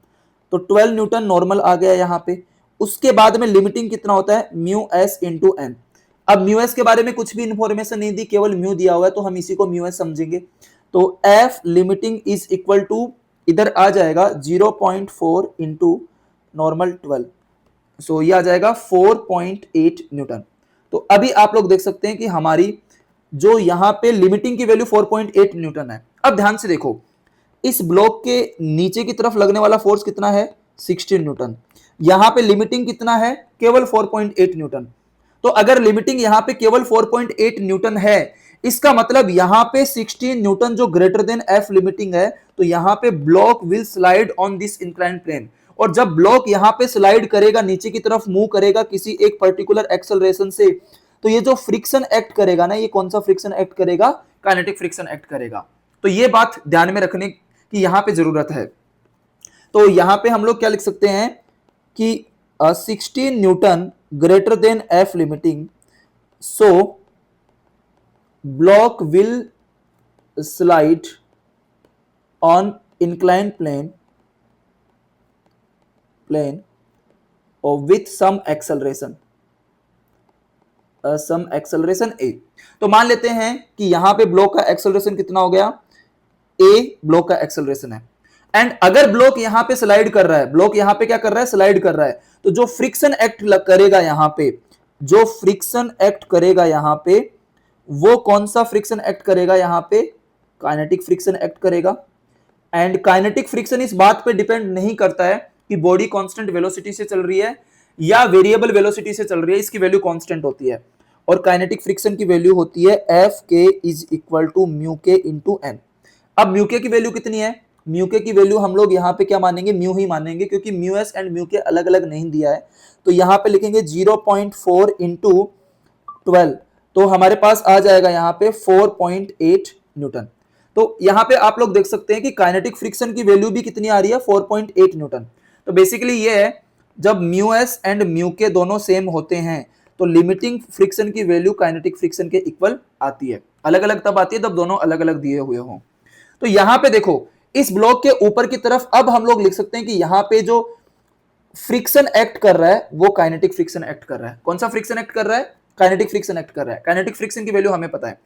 तो 12 न्यूटन नॉर्मल आ गया यहाँ पे। उसके बाद में लिमिटिंग कितना होता है, म्यू एस इंटू एन। अब म्यू एस के बारे में कुछ भी इंफॉर्मेशन नहीं दी, केवल म्यू दिया हुआ है तो हम इसी को म्यू एस समझेंगे। तो F limiting is equal to, इधर आ जाएगा 0.4 इंटू नॉर्मल 12, सो ये आ जाएगा 4.8 न्यूटन। तो अभी आप लोग देख सकते हैं कि हमारी जो यहाँ पे लिमिटिंग की वैल्यू 4.8 न्यूटन है। अब ध्यान से देखो, इस ब्लॉक के नीचे की तरफ लगने वाला फोर्स कितना है, 16 न्यूटन। यहां पे लिमिटिंग कितना है, केवल 4.8 न्यूटन। तो अगर लिमिटिंग यहां पे केवल 4.8 न्यूटन है, इसका मतलब यहां पे 16 न्यूटन जो ग्रेटर देन एफ लिमिटिंग है, तो यहां पे block will slide on this inclined plane. और जब ब्लॉक यहां पे स्लाइड करेगा, नीचे की तरफ मूव करेगा किसी एक पर्टिकुलर एक्सेलरेशन से, तो ये जो फ्रिक्शन एक्ट करेगा ना, ये कौन सा फ्रिक्शन एक्ट करेगा, काइनेटिक फ्रिक्शन एक्ट करेगा। तो ये बात ध्यान में रखने की यहां पे जरूरत है। तो यहां पे हम लोग क्या लिख सकते हैं कि 16 newton greater than F limiting, so block will slide on inclined plane और विथ सम एक्सेलरेशन ए। तो मान लेते हैं कि यहां पे ब्लॉक का एक्सेलरेशन कितना हो गया, ए ब्लॉक का एक्सेलरेशन है। एंड अगर ब्लॉक यहां पे स्लाइड कर रहा है, ब्लॉक यहां पे क्या कर रहा है, स्लाइड कर रहा है, तो जो फ्रिक्शन एक्ट करेगा यहां पे, जो फ्रिक्शन एक्ट करेगा यहां पे, वो कौन सा फ्रिक्शन एक्ट करेगा यहां पे, काइनेटिक फ्रिक्शन एक्ट करेगा। एंड काइनेटिक फ्रिक्शन इस बात पे डिपेंड नहीं करता है कि बॉडी कांस्टेंट वेलोसिटी से चल रही है या वेरिएबल वेलोसिटी से चल रही है, इसकी वैल्यू कांस्टेंट होती है। और काइनेटिक फ्रिक्शन की वैल्यू होती है F k is equal to mu k into N. अब म्यू के की वैल्यू कितनी है, म्यू के की वैल्यू हम लोग यहाँ पे क्या मानेंगे, म्यू ही मानेंगे, क्योंकि म्यू एस एंड म्यू के अलग अलग नहीं दिया है। तो यहाँ पे लिखेंगे 0.4 इंटू 12, तो हमारे पास आ जाएगा यहाँ पे 4.8 न्यूटन। तो यहाँ पे आप लोग देख सकते हैं कि काइनेटिक फ्रिक्शन की वैल्यू भी कितनी आ रही है, 4.8 न्यूटन। तो बेसिकली ये है जब म्यू एस एंड म्यू के दोनों सेम होते हैं तो लिमिटिंग फ्रिक्शन की वैल्यू काइनेटिक फ्रिक्शन के इक्वल आती है। अलग अलग तब आती है जब दोनों अलग अलग दिए हुए हों। तो यहां पे देखो इस ब्लॉक के ऊपर की तरफ अब हम लोग लिख सकते हैं कि यहां पे जो फ्रिक्शन एक्ट कर रहा है वो काइनेटिक फ्रिक्शन एक्ट कर रहा है। कौन सा फ्रिक्शन एक्ट कर रहा है? काइनेटिक फ्रिक्शन एक्ट कर रहा है। काइनेटिक फ्रिक्शन की वैल्यू हमें पता है।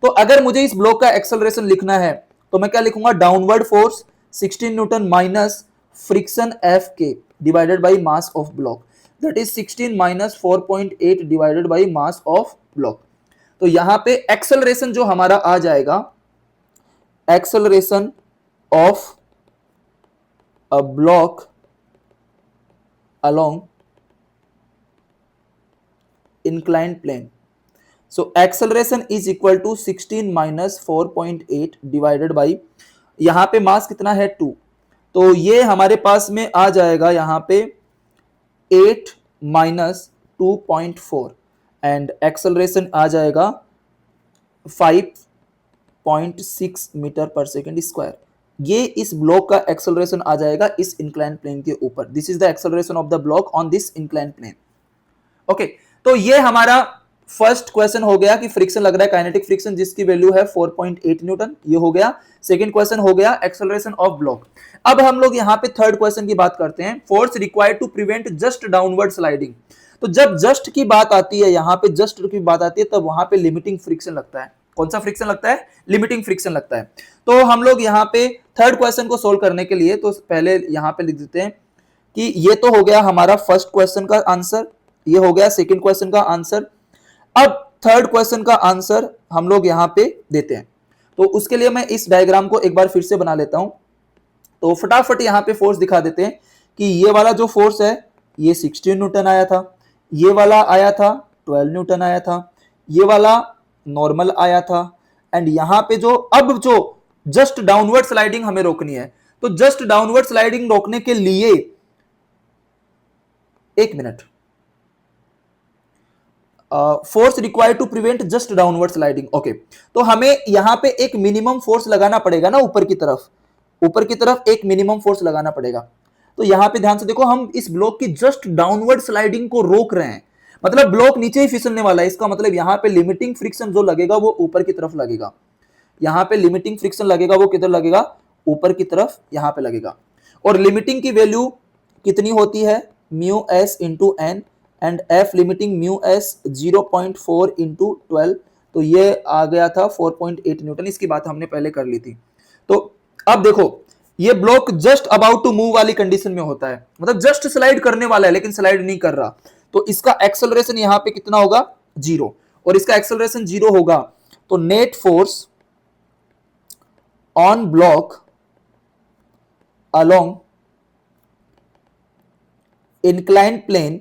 तो अगर मुझे इस ब्लॉक का एक्सेलरेशन लिखना है तो मैं क्या लिखूंगा? Downward force 16 newton minus friction f k divided by mass of block, that is 16 minus 4.8 divided by mass of block. तो यहां पे एक्सेलरेशन जो हमारा आ जाएगा, acceleration of a block along inclined plane. So acceleration is equal to 16 minus 4.8 divided by, यहां पे मास कितना है 2, तो ये हमारे पास में आ जाएगा यहां पे 8 माइनस 2.4 एंड एक्सेलरेशन आ जाएगा 5.6 मीटर पर सेकेंड स्क्वायर। ये इस ब्लॉक का एक्सेलरेशन आ जाएगा इस इंक्लाइन प्लेन के ऊपर। This is the acceleration of the block on this incline plane. Okay, तो ये हमारा फर्स्ट क्वेश्चन हो गया कि फ्रिक्शन लग रहा है काइनेटिक फ्रिक्शन जिसकी वैल्यू है 4.8 न्यूटन, ये हो गया। सेकंड क्वेश्चन हो गया एक्सेलरेशन ऑफ ब्लॉक। अब हम लोग यहां पे थर्ड क्वेश्चन की बात करते हैं, force required to prevent just downward sliding. तो जब जस्ट की बात आती है, यहां पे जस्ट की बात आती है, तब वहां पे लिमिटिंग फ्रिक्शन लगता है। कौन सा फ्रिक्शन लगता है? लिमिटिंग फ्रिक्शन लगता है। तो हम लोग यहाँ पे थर्ड क्वेश्चन को सोल्व करने के लिए तो पहले यहाँ पे लिख देते हैं कि ये तो हो गया हमारा फर्स्ट क्वेश्चन का आंसर, ये हो गया सेकंड क्वेश्चन का आंसर। अब थर्ड क्वेश्चन का आंसर हम लोग यहाँ पे देते हैं। तो उसके लिए मैं इस डायग्राम को एक बार फिर से बना लेता हूं। तो फटाफट यहाँ पे फोर्स दिखा देते हैं कि ये वाला जो फोर्स है ये 16 न्यूटन आया था, ये वाला आया था 12 न्यूटन आया था, ये वाला नॉर्मल आया था, एंड यहां पे जो अब जो जस्ट डाउनवर्ड स्लाइडिंग हमें रोकनी है, तो जस्ट डाउनवर्ड स्लाइडिंग रोकने के लिए एक minute, force required to prevent just downward sliding. Okay, तो हमें यहां पे एक मिनिमम फोर्स लगाना पड़ेगा ना, ऊपर की तरफ एक मिनिमम फोर्स लगाना पड़ेगा। तो यहां पे ध्यान से देखो, हम इस ब्लॉक की जस्ट डाउनवर्ड स्लाइडिंग को रोक रहे हैं, मतलब ब्लॉक नीचे ही फिसलने वाला है। इसका मतलब यहां पे लिमिटिंग फ्रिक्शन जो लगेगा वो ऊपर की तरफ लगेगा। यहां पे लिमिटिंग फ्रिक्शन लगेगा वो किधर लगेगा? ऊपर की तरफ यहां पे लगेगा। और लिमिटिंग की वैल्यू कितनी होती है? Mu s into N, and F limiting mu s 0.4 into 12, तो ये आ गया था 4.8 न्यूटन। इसकी बात हमने पहले कर ली थी। तो अब देखो, ये block just about to move वाली कंडीशन में होता है, मतलब जस्ट स्लाइड करने वाला है लेकिन स्लाइड नहीं कर रहा, तो इसका एक्सेलरेशन यहां पे कितना होगा? 0। और इसका एक्सेलरेशन 0 होगा तो net force on block along inclined plane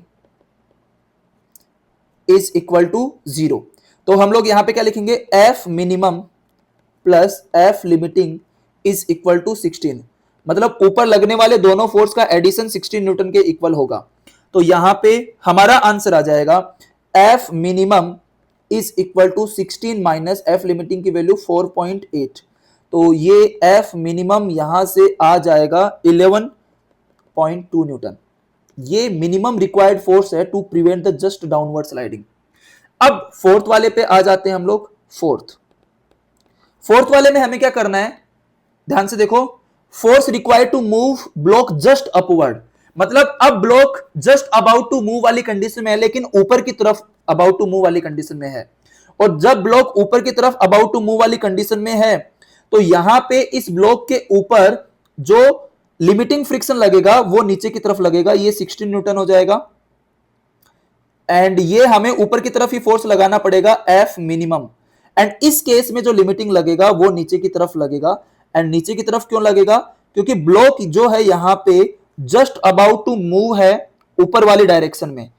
is equal to 0। तो हम लोग यहां पे क्या लिखेंगे? F minimum plus F limiting is equal to 16, मतलब ऊपर लगने वाले दोनों फोर्स का एडिशन 16 न्यूटन के इक्वल होगा। तो यहां पे हमारा आंसर आ जाएगा F minimum is equal to 16 minus F limiting की वैल्यू 4.8, तो ये F मिनिमम यहां से आ जाएगा 11.2 न्यूटन। ये मिनिमम रिक्वायर्ड फोर्स है to prevent the just downward sliding. अब फोर्थ वाले पे आ जाते हैं हम लोग। फोर्थ वाले में हमें क्या करना है? ध्यान से देखो, force required to move block just upward, मतलब अब block just about to move वाली कंडीशन में है लेकिन ऊपर की तरफ अबाउट टू मूव वाली कंडीशन में है। और जब ब्लॉक ऊपर की तरफ अबाउट टू मूव वाली कंडीशन में है तो यहां पे इस ब्लॉक के ऊपर जो लिमिटिंग फ्रिक्शन लगेगा वो नीचे की तरफ लगेगा, ये 16 न्यूटन हो जाएगा। एंड ये हमें ऊपर की तरफ ही फोर्स लगाना पड़ेगा F मिनिमम, एंड इस केस में जो लिमिटिंग लगेगा वो नीचे की तरफ लगेगा। एंड नीचे की तरफ क्यों लगेगा? क्योंकि ब्लॉक जो है यहां पे जस्ट अबाउट टू मूव है ऊपर वाली डायरेक्शन में।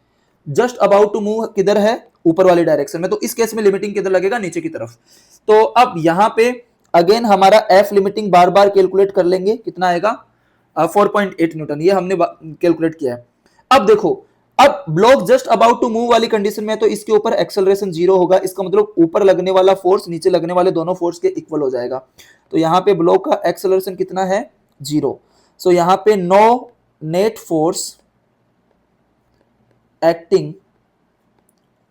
जस्ट अबाउट टू मूव किधर है? ऊपर वाली डायरेक्शन में। तो इस केस में लिमिटिंग किधर लगेगा? नीचे की तरफ। तो अब यहां पे अगेन हमारा F लिमिटिंग बार बार कैलकुलेट कर लेंगे, कितना आएगा? 4.8 न्यूटन, ये हमने कैलकुलेट किया है। अब देखो, अब block just about to move वाली कंडीशन में तो इसके ऊपर एक्सेलरेशन 0 होगा, इसका मतलब ऊपर लगने वाला फोर्स नीचे लगने वाले दोनों फोर्स के इक्वल हो जाएगा। तो यहाँ पे ब्लॉक का एक्सेलरेशन कितना है? 0। सो यहाँ पे no net force acting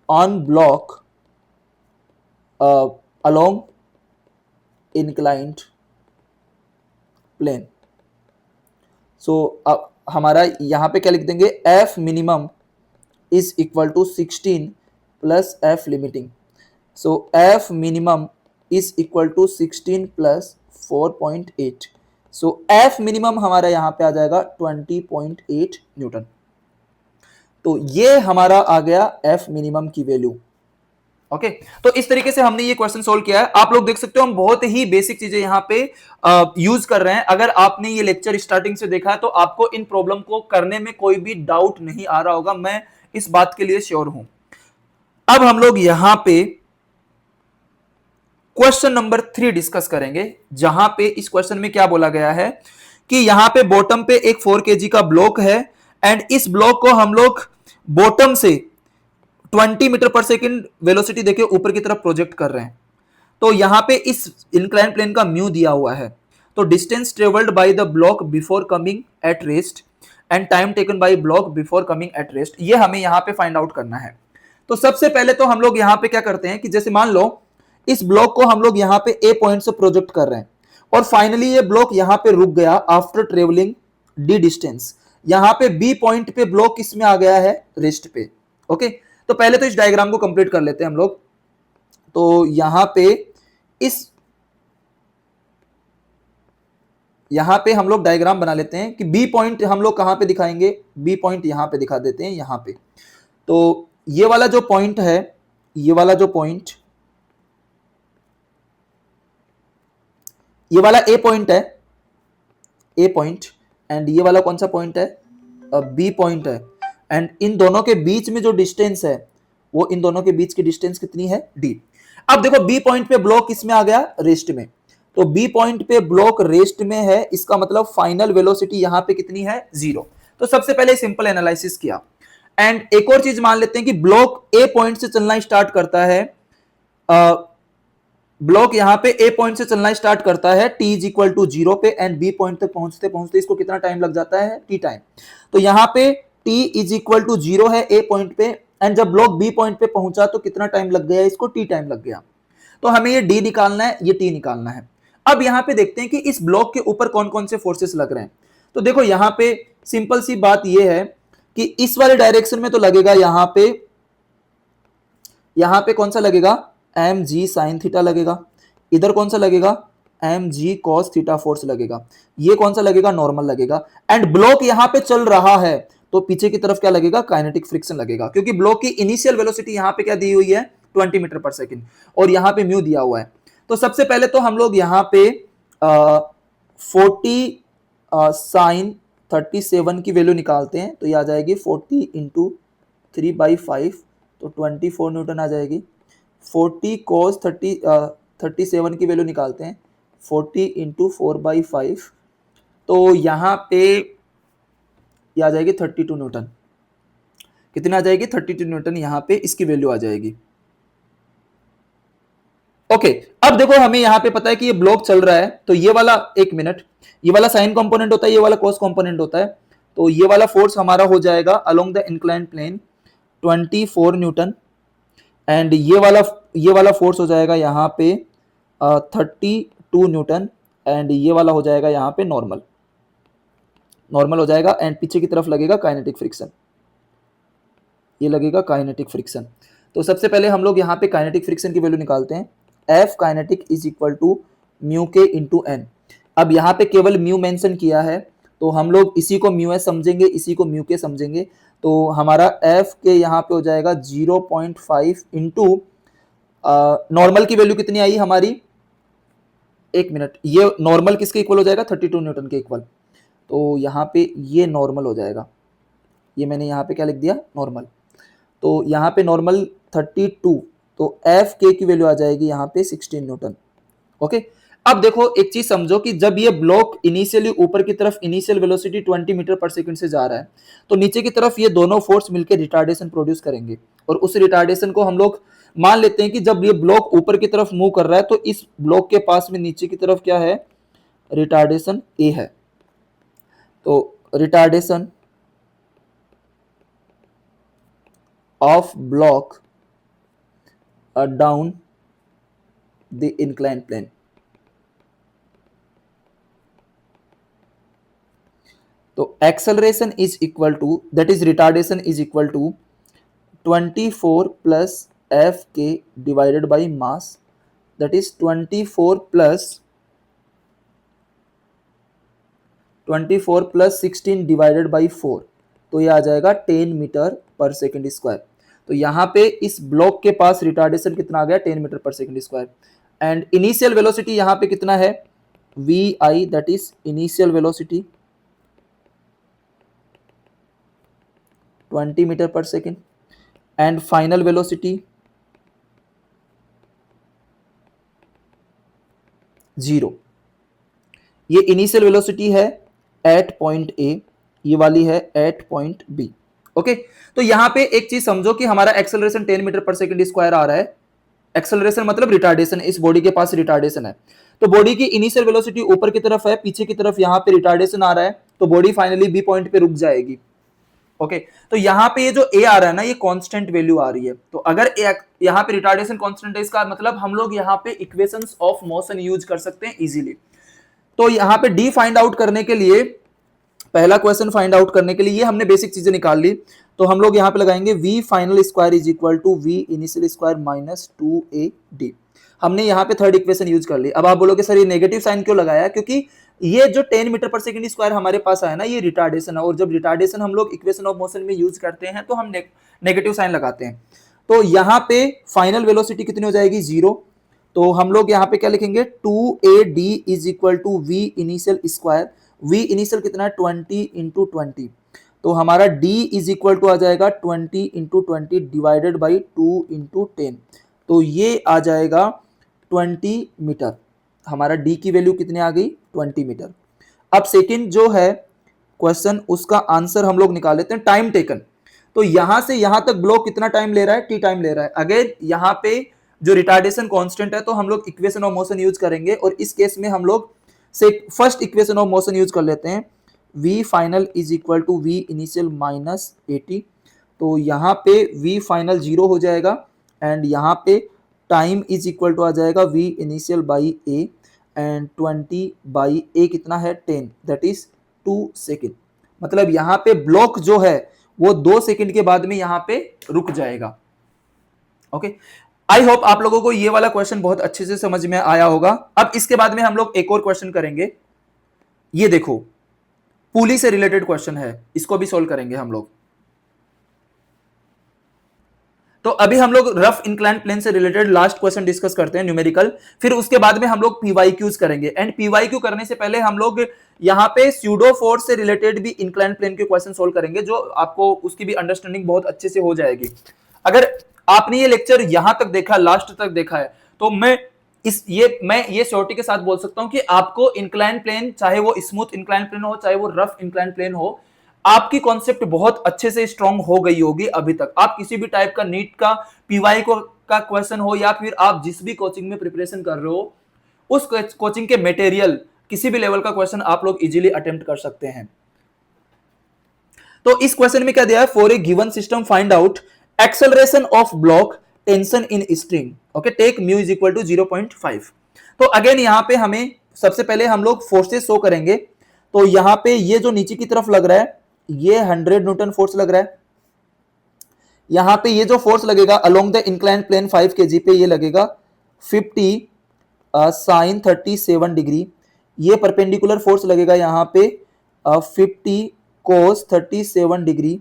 on block along inclined plane. So हमारा यहाँ पे क्या लिख देंगे, F minimum is equal to 16 plus F limiting. So F minimum is equal to 16 plus 4.8. So F minimum हमारा यहाँ पे आ जाएगा 20.8 न्यूटन. तो ये हमारा आ गया एफ मिनिमम की वैल्यू. ओके तो इस तरीके से हमने ये क्वेश्चन सोल्व किया है. आप लोग देख सकते हो हम बहुत ही बेसिक चीजें यहां पे यूज कर रहे हैं. अगर आपने ये लेक्चर स्टार्टिंग से देखा है तो आपको इन प्रॉब्लम को करने में कोई भी डाउट नहीं आ रहा होगा, मैं इस बात के लिए श्योर हूं. अब हम लोग यहां पे क्वेश्चन नंबर 3 डिस्कस करेंगे, जहां पे इस क्वेश्चन में क्या बोला गया है कि यहां पे बॉटम पे एक 4 kg का ब्लॉक है एंड इस ब्लॉक को हम लोग बॉटम से 20 मीटर पर सेकंड वेलोसिटी देके ऊपर की तरफ प्रोजेक्ट कर रहे हैं. तो यहां पे इस इंक्लाइन प्लेन का म्यू दिया हुआ है. तो distance travelled by the block before coming at rest and time taken by block before coming at rest, ये हमें यहां पे फाइंड आउट करना है. तो सबसे पहले तो हम लोग यहां पे क्या करते हैं कि जैसे मान लो इस ब्लॉक को हम लोग यहां पे ए पॉइंट से प्रोजेक्ट कर रहे हैं और फाइनली ये ब्लॉक यहां पे रुक गया आफ्टर ट्रेवलिंग डी डिस्टेंस. यहां पे बी पॉइंट पे ब्लॉक किसमें आ गया है, रेस्ट पे. ओके तो पहले तो इस डायग्राम को कंप्लीट कर लेते हैं हम लोग. तो यहां पे हम लोग डायग्राम बना लेते हैं कि बी पॉइंट हम लोग कहां पे दिखाएंगे, बी पॉइंट यहां पे दिखा देते हैं यहां पे. तो ये वाला जो पॉइंट है, ये वाला ए पॉइंट है, ए पॉइंट, एंड ये वाला कौन सा पॉइंट है, बी पॉइंट है. एंड इन दोनों के बीच में जो डिस्टेंस है वो इन दोनों के बीच की डिस्टेंस कितनी है, डी. अब देखो बी पॉइंट पे ब्लॉक किसमें आ गया, रेस्ट में. तो बी पॉइंट पे ब्लॉक रेस्ट में है, इसका मतलब फाइनल वेलोसिटी यहां पे कितनी है, 0. तो सबसे पहले सिंपल एनालिसिस किया. एंड एक और चीज मान लेते हैं कि ब्लॉक ए पॉइंट से चलना स्टार्ट करता है, ब्लॉक यहां पे ए पॉइंट से चलना स्टार्ट करता है t इज इक्वल टू 0 पे एंड बी पॉइंट तक पहुंचते पहुंचते इसको कितना टाइम लग जाता है, t टाइम. तो यहां पे t इज इक्वल टू 0 है ए पॉइंट पे एंड जब ब्लॉक बी पॉइंट पे पहुंचा तो कितना टाइम लग गया, इसको t टाइम लग गया. तो हमें ये d निकालना है, ये t निकालना है. अब यहां पे देखते हैं कि इस ब्लॉक के ऊपर कौन कौन से फोर्सेस लग रहे हैं. तो देखो यहां पे सिंपल सी बात ये है कि इस वाले डायरेक्शन में तो लगेगा यहां पे कौन सा लगेगा, एम जी साइन थीटा लगेगा. इधर कौन सा लगेगा, m g cos theta force लगेगा. ये कौन सा लगेगा, नॉर्मल लगेगा. एंड ब्लॉक यहां पे चल रहा है तो पीछे की तरफ क्या लगेगा, काइनेटिक फ्रिक्शन लगेगा, क्योंकि ब्लॉक की इनिशियल वेलोसिटी यहां पे क्या दी हुई है, 20 मीटर पर सेकंड, और यहां पे म्यू दिया हुआ है. तो सबसे पहले तो हम लोग यहां पे 40 साइन 37 की वैल्यू निकालते हैं. तो ये आ जाएगी 40 इंटू 3/5, तो 24 न्यूटन आ जाएगी. 40 cos 37 की वैल्यू निकालते हैं, 40 इंटू 4/5, तो यहां पे ये आ जाएगी 32 न्यूटन. कितना आ जाएगी, 32 न्यूटन यहां पे इसकी वैल्यू आ जाएगी. ओके अब देखो हमें यहां पे पता है कि ये ब्लॉक चल रहा है, तो ये वाला, एक मिनट, ये वाला साइन कंपोनेंट होता है, ये वाला कॉस कंपोनेंट होता है. तो ये वाला फोर्स हमारा हो जाएगा along the inclined plane 24 newton and ये वाला फोर्स हो जाएगा यहाँ पे 32 न्यूटन एंड ये वाला हो जाएगा यहाँ पे नॉर्मल हो जाएगा. एंड पीछे की तरफ लगेगा काइनेटिक फ्रिक्शन, ये लगेगा काइनेटिक फ्रिक्शन. तो सबसे पहले हम लोग यहाँ पे काइनेटिक फ्रिक्शन की वैल्यू निकालते हैं. F kinetic is equal to mu k into N. अब यहाँ पे केवल म्यू मेंशन किया है तो हम लोग इसी को म्यू एस समझेंगे, इसी को म्यू के समझेंगे. तो हमारा एफ के यहाँ पे हो जाएगा 0.5 इंटू नॉर्मल की वैल्यू कितनी आई हमारी, एक मिनट, ये नॉर्मल किसके इक्वल हो जाएगा, 32 न्यूटन के इक्वल. तो यहाँ पे ये नॉर्मल हो जाएगा, ये मैंने यहाँ पे क्या लिख दिया, नॉर्मल. तो यहाँ पे नॉर्मल 32, तो एफ के की वैल्यू आ जाएगी यहाँ पे 16 न्यूटन. ओके अब देखो एक चीज समझो कि जब ये ब्लॉक इनिशियली ऊपर की तरफ इनिशियल वेलोसिटी 20 मीटर पर सेकंड से जा रहा है तो नीचे की तरफ ये दोनों फोर्स मिलकर रिटार्डेशन प्रोड्यूस करेंगे. और उस रिटार्डेशन को हम लोग मान लेते हैं कि जब ये ब्लॉक ऊपर की तरफ मूव कर रहा है तो इस ब्लॉक के पास में नीचे की तरफ क्या है, रिटार्डेशन ए है. तो retardation of block down the inclined plane. तो acceleration is equal to, that is retardation is equal to 24 plus Fk divided by mass, that is 24 plus 16 divided by 4, तो ये आ जाएगा 10 मीटर पर सेकेंड स्क्वायर। तो यहाँ पे इस block के पास रिटार्डेशन कितना आ गया, 10 metre per second square. And initial velocity यहाँ पे कितना है, V I, that is initial velocity 20 metre per second, and final velocity 0। ये इनिशियल वेलोसिटी है एट पॉइंट ए, ये वाली है एट पॉइंट बी। ओके, तो यहां पे एक चीज समझो कि हमारा एक्सेलरेशन 10 मीटर पर सेकंड स्क्वायर आ रहा है। एक्सेलरेशन मतलब रिटार्डेशन, इस बॉडी के पास रिटार्डेशन है। तो बॉडी की इनिशियल वेलोसिटी ऊपर की तरफ है, पीछे की तरफ यहां पे रिटार्डेशन आ रहा है, तो बॉडी फाइनली बी पॉइंट पे रुक जाएगी। ओके, तो यहां पे ये जो ए आ रहा है ना, ये कांस्टेंट वैल्यू आ रही है। तो अगर यहां पे रिटार्डेशन कांस्टेंट है, इसका मतलब हम लोग यहां पे इक्वेशंस ऑफ मोशन यूज कर सकते हैं इजीली। तो यहां पे डी फाइंड आउट करने के लिए, पहला क्वेश्चन फाइंड आउट करने के लिए ये हमने बेसिक चीजें निकाल ली। तो हम लोग यहां पे लगाएंगे v final square is equal to v initial square minus 2ad। हमने यहां पे थर्ड इक्वेशन यूज कर ली। अब आप बोलोगे सर ये नेगेटिव साइन क्यों लगाया, क्योंकि ये जो 10 मीटर पर सेकंड स्क्वायर हमारे पास आया ना, ये रिटार्डेशन है, और जब रिटार्डेशन हम लोग इक्वेशन ऑफ मोशन में यूज करते हैं तो हम नेगेटिव साइन लगाते हैं। तो यहां पे फाइनल वेलोसिटी कितनी हो जाएगी, 0। तो हम लोग यहाँ पे क्या लिखेंगे, 2ad is equal to v initial square, v initial कितना है 20 इंटू 20, तो हमारा d इज इक्वल टू आ जाएगा 20 इंटू 20 डिवाइडेड बाई 2 इंटू 10, तो ये आ जाएगा 20 मीटर। हमारा d की वैल्यू कितनी आ गई, 20 मीटर। अब सेकंड जो है क्वेश्चन, उसका आंसर हम लोग निकाल लेते हैं, टाइम टेकन। तो यहां से यहां तक ब्लॉक कितना टाइम ले रहा है, t टाइम ले रहा है। अगेन यहाँ पे जो रिटार्डेशन कांस्टेंट है, तो हम लोग इक्वेशन ऑफ मोशन यूज करेंगे, और इस केस में हम लोग से first equation of motion use कर लेते हैं, v final is equal to v initial minus 80। तो यहाँ पे v फाइनल 0 हो जाएगा, एंड यहाँ पे टाइम इज इक्वल टू आ जाएगा v initial by a, and 20 by a कितना है 10, दैट इज 2 सेकेंड। मतलब यहाँ पे ब्लॉक जो है वो 2 सेकेंड के बाद में यहाँ पे रुक जाएगा। ओके, आई होप आप लोगों को ये वाला क्वेश्चन बहुत अच्छे से समझ में आया होगा। अब इसके बाद में हम लोग एक और क्वेश्चन करेंगे। ये देखो, पुली से रिलेटेड क्वेश्चन है, इसको भी सोल्व करेंगे हम लोग। तो अभी हम लोग रफ इंक्लाइन प्लेन से रिलेटेड लास्ट क्वेश्चन डिस्कस करते हैं, न्यूमेरिकल। फिर उसके बाद में हम लोग पीवाईक्यूज करेंगे, एंड पीवाईक्यू करने से पहले हम लोग यहाँ पे स्यूडो फोर्स से रिलेटेड भी इंक्लाइन प्लेन के क्वेश्चन सोल्व करेंगे, जो आपको उसकी भी अंडरस्टैंडिंग बहुत अच्छे से हो जाएगी। अगर आपने ये लेक्चर यहां तक देखा, लास्ट तक देखा है, तो मैं ये श्योरिटी के साथ बोल सकता हूं कि आपको इंक्लाइन प्लेन, चाहे वो स्मूथ इंक्लाइन प्लेन हो, चाहे वो रफ इंक्लाइन प्लेन हो, आपकी कॉन्सेप्ट बहुत अच्छे से स्ट्रांग हो गई होगी अभी तक। आप किसी भी टाइप का नीट का पीवाई का क्वेश्चन हो, या फिर आप जिस भी कोचिंग में प्रिपरेशन कर रहे हो, उस कोचिंग के मटेरियल किसी भी लेवल का क्वेश्चन आप लोग इजीली अटेम्प्ट कर सकते हैं। तो इस क्वेश्चन में क्या दिया है, for a given system find out acceleration of block tension in string, okay, take mu is equal to 0.5। तो अगेन यहां पे हमें सबसे पहले हम लोग फोर्सेस शो करेंगे। तो यहां पे ये जो नीचे की तरफ लग रहा है, ये 100 न्यूटन फोर्स लग रहा है। यहां पे ये जो फोर्स लगेगा along the incline plane 5 kg पे, ये लगेगा 50 साइन 37 डिग्री। ये परपेंडिकुलर फोर्स लगेगा यहां पे 50 कोस 37 डिग्री,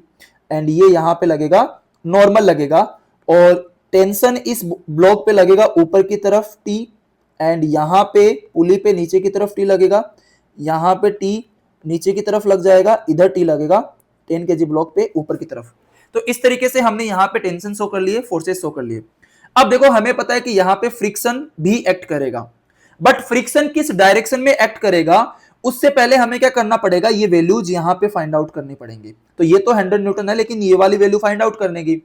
एंड ये यहां पे लगेगा नॉर्मल लगेगा, और टेंशन इस ब्लॉक पे लगेगा ऊपर की तरफ T, एंड यहां पे पुली पे नीचे की तरफ T लगेगा, यहां पे T नीचे की तरफ लग जाएगा, इधर T लगेगा 10 kg ब्लॉक पे ऊपर की तरफ। तो इस तरीके से हमने यहां पे टेंशन शो कर लिए, फोर्सेस शो कर लिए। अब देखो, हमें पता है कि यहां पे फ्रिक्शन भी एक्ट करेगा, बट फ्रिक्शन किस डायरेक्शन में एक्ट करेगा, उससे पहले हमें क्या करना पड़ेगा, ये वैल्यूज यहां पे फाइंड आउट करनी पड़ेंगी। तो ये तो 100 न्यूटन है, लेकिन ये वाली वैल्यू फाइंड आउट करने की।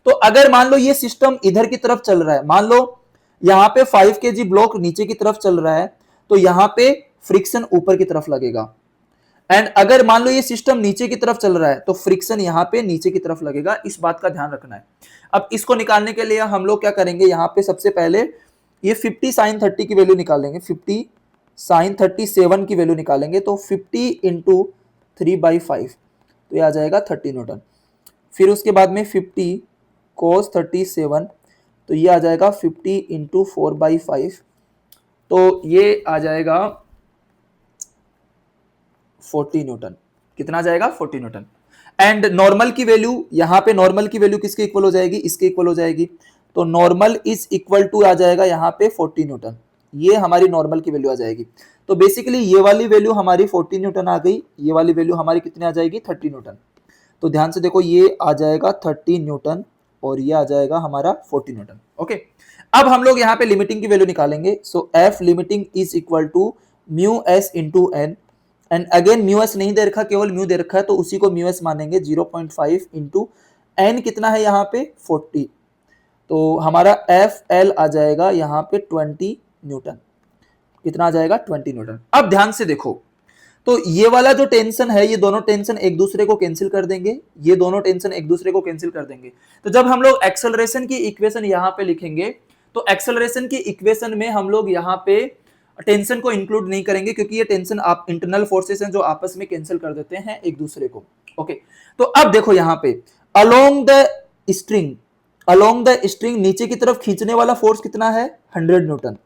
तो अगर मान लो ये सिस्टम इधर की तरफ चल रहा है, मान लो यहां पे 5 kg ब्लॉक नीचे की तरफ चल रहा है, तो यहां पे फ्रिक्शन ऊपर की तरफ लगेगा। एंड अगर मान लो ये सिस्टम नीचे की तरफ चल रहा है तो फ्रिक्शन यहाँ पे नीचे की तरफ लगेगा, इस बात का ध्यान रखना है। अब इसको निकालने के लिए हम लोग क्या करेंगे, यहाँ पे सबसे पहले ये 50 sin 30 की वैल्यू निकालेंगे, 50 sin 37 की वैल्यू निकालेंगे, तो 50 इंटू 3/5 तो ये आ जाएगा 30 न्यूटन। फिर उसके बाद में 50 cos 37 तो ये आ जाएगा 50 इंटू 4/5 तो ये आ जाएगा 40 न्यूटन। कितना जाएगा? 40 न्यूटन। एंड नॉर्मल की वैल्यू, यहां पे नॉर्मल की वैल्यू किसके इक्वल हो जाएगी? इसके इक्वल हो जाएगी। तो नॉर्मल इज इक्वल टू आ जाएगा यहाँ पे 40 न्यूटन, ये हमारी नॉर्मल की वैल्यू आ जाएगी। तो बेसिकली ये वाली वैल्यू हमारी 40 न्यूटन आ गई, ये वाली वैल्यू हमारी कितनी आ जाएगी? 30 न्यूटन। तो ध्यान से देखो, ये आ जाएगा 30 न्यूटन और ये आ जाएगा हमारा 40 न्यूटन। ओके, अब हम लोग यहाँ पे लिमिटिंग की वैल्यू निकालेंगे। So f limiting is equal to mu s into N, and again mu s नहीं दे रखा, केवल म्यू दे रखा है, तो उसी को म्यू एस मानेंगे। 0.5 इंटू एन कितना है यहाँ पे? 40, तो हमारा एफ एल आ जाएगा यहाँ पे 20 न्यूटन। कितना आ जाएगा? 20 न्यूटन। अब ध्यान से देखो, तो ये वाला जो टेंशन है, ये दोनों टेंशन एक दूसरे को कैंसिल कर देंगे, ये दोनों टेंशन एक दूसरे को कैंसिल कर देंगे। तो जब हम लोग एक्सेलरेशन की इक्वेशन यहाँ पे लिखेंगे, तो एक्सेलरेशन की इक्वेशन में हम लोग यहाँ पे टेंशन को इंक्लूड नहीं करेंगे, क्योंकि ये टेंशन आप इंटरनल फोर्सेस हैं जो आपस में कैंसिल कर देते हैं एक दूसरे को। ओके, तो अब देखो यहाँ पे अलोंग द स्ट्रिंग नीचे की तरफ खींचने वाला फोर्स कितना है? 100 न्यूटन।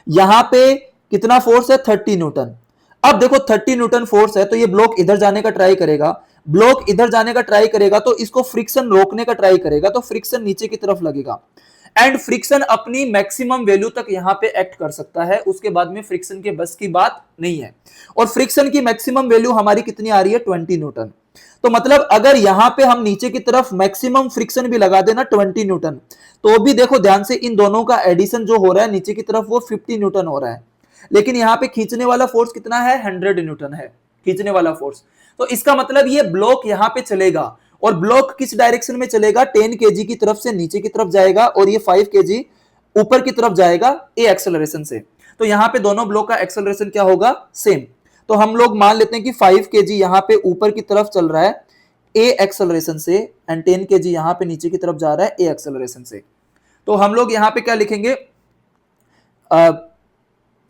यहां पे कितना फोर्स है? 30 न्यूटन। अब देखो 30 न्यूटन फोर्स है, तो ये ब्लॉक इधर जाने का ट्राई करेगा, ब्लॉक इधर जाने का ट्राई करेगा, तो इसको फ्रिक्शन रोकने का ट्राई करेगा, तो फ्रिक्शन नीचे की तरफ लगेगा। एंड फ्रिक्शन अपनी मैक्सिमम वैल्यू तक यहां पे एक्ट कर सकता है, उसके बाद में फ्रिक्शन के बस की बात नहीं है। और फ्रिक्शन की मैक्सिमम वैल्यू हमारी कितनी आ रही है? 20 न्यूटन। तो मतलब अगर यहां पे हम नीचे की तरफ मैक्सिमम फ्रिक्शन भी लगा देना 20 न्यूटन, तो भी देखो ध्यान से, इन दोनों का एडिशन जो हो रहा है नीचे की तरफ वो 50 न्यूटन हो रहा है, लेकिन यहाँ पे खींचने वाला फोर्स कितना है? 100 न्यूटन है खींचने वाला फोर्स। तो इसका मतलब ये ब्लॉक यहाँ पे चलेगा, और ब्लॉक किस डायरेक्शन में चलेगा? 10 kg की तरफ से नीचे की तरफ जाएगा, और ये 5 kg ऊपर की तरफ जाएगा ए एक्सेलरेशन से। तो यहाँ पे दोनों ब्लॉक का एक्सेलरेशन क्या होगा? सेम। तो हम लोग मान लेते हैं कि 5 kg यहाँ पे ऊपर की तरफ चल रहा है ए एक्सेलरेशन से, एंड 10 kg यहाँ पे नीचे की तरफ जा रहा है ए एक्सेलरेशन से। तो हम लोग यहाँ पे क्या लिखेंगे?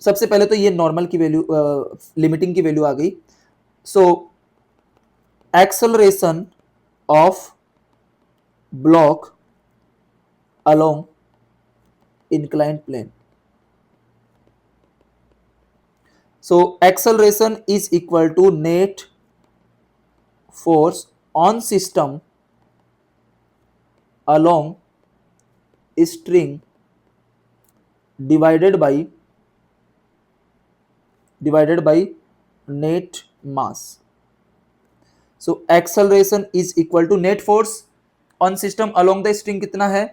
सबसे पहले तो ये नॉर्मल की वैल्यू, लिमिटिंग की वैल्यू आ गई। So acceleration of block along inclined plane. So acceleration is equal to net force on system along string divided by net mass. So acceleration is equal to net force on system along the string कितना है?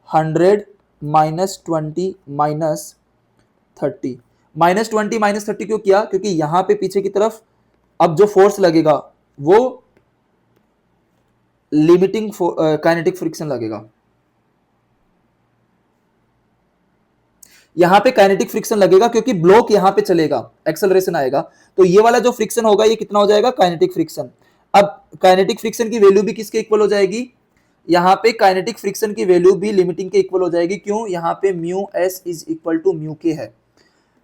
100 -20 -30। -20 -30 क्यों किया? क्योंकि यहां पे पीछे की तरफ अब जो फोर्स लगेगा वो लिमिटिंग काइनेटिक फ्रिक्शन लगेगा। यहां पे काइनेटिक फ्रिक्शन लगेगा क्योंकि ब्लॉक यहां पे चलेगा, एक्सेलरेशन आएगा, तो ये वाला जो फ्रिक्शन होगा ये कितना हो जाएगा? Kinetic friction. अब काइनेटिक फ्रिक्शन की वैल्यू भी किसके इक्वल हो जाएगी? यहाँ पे काइनेटिक फ्रिक्शन की वैल्यू भी लिमिटिंग के इक्वल हो जाएगी। क्यों? यहाँ पे mu S is equal to mu K है,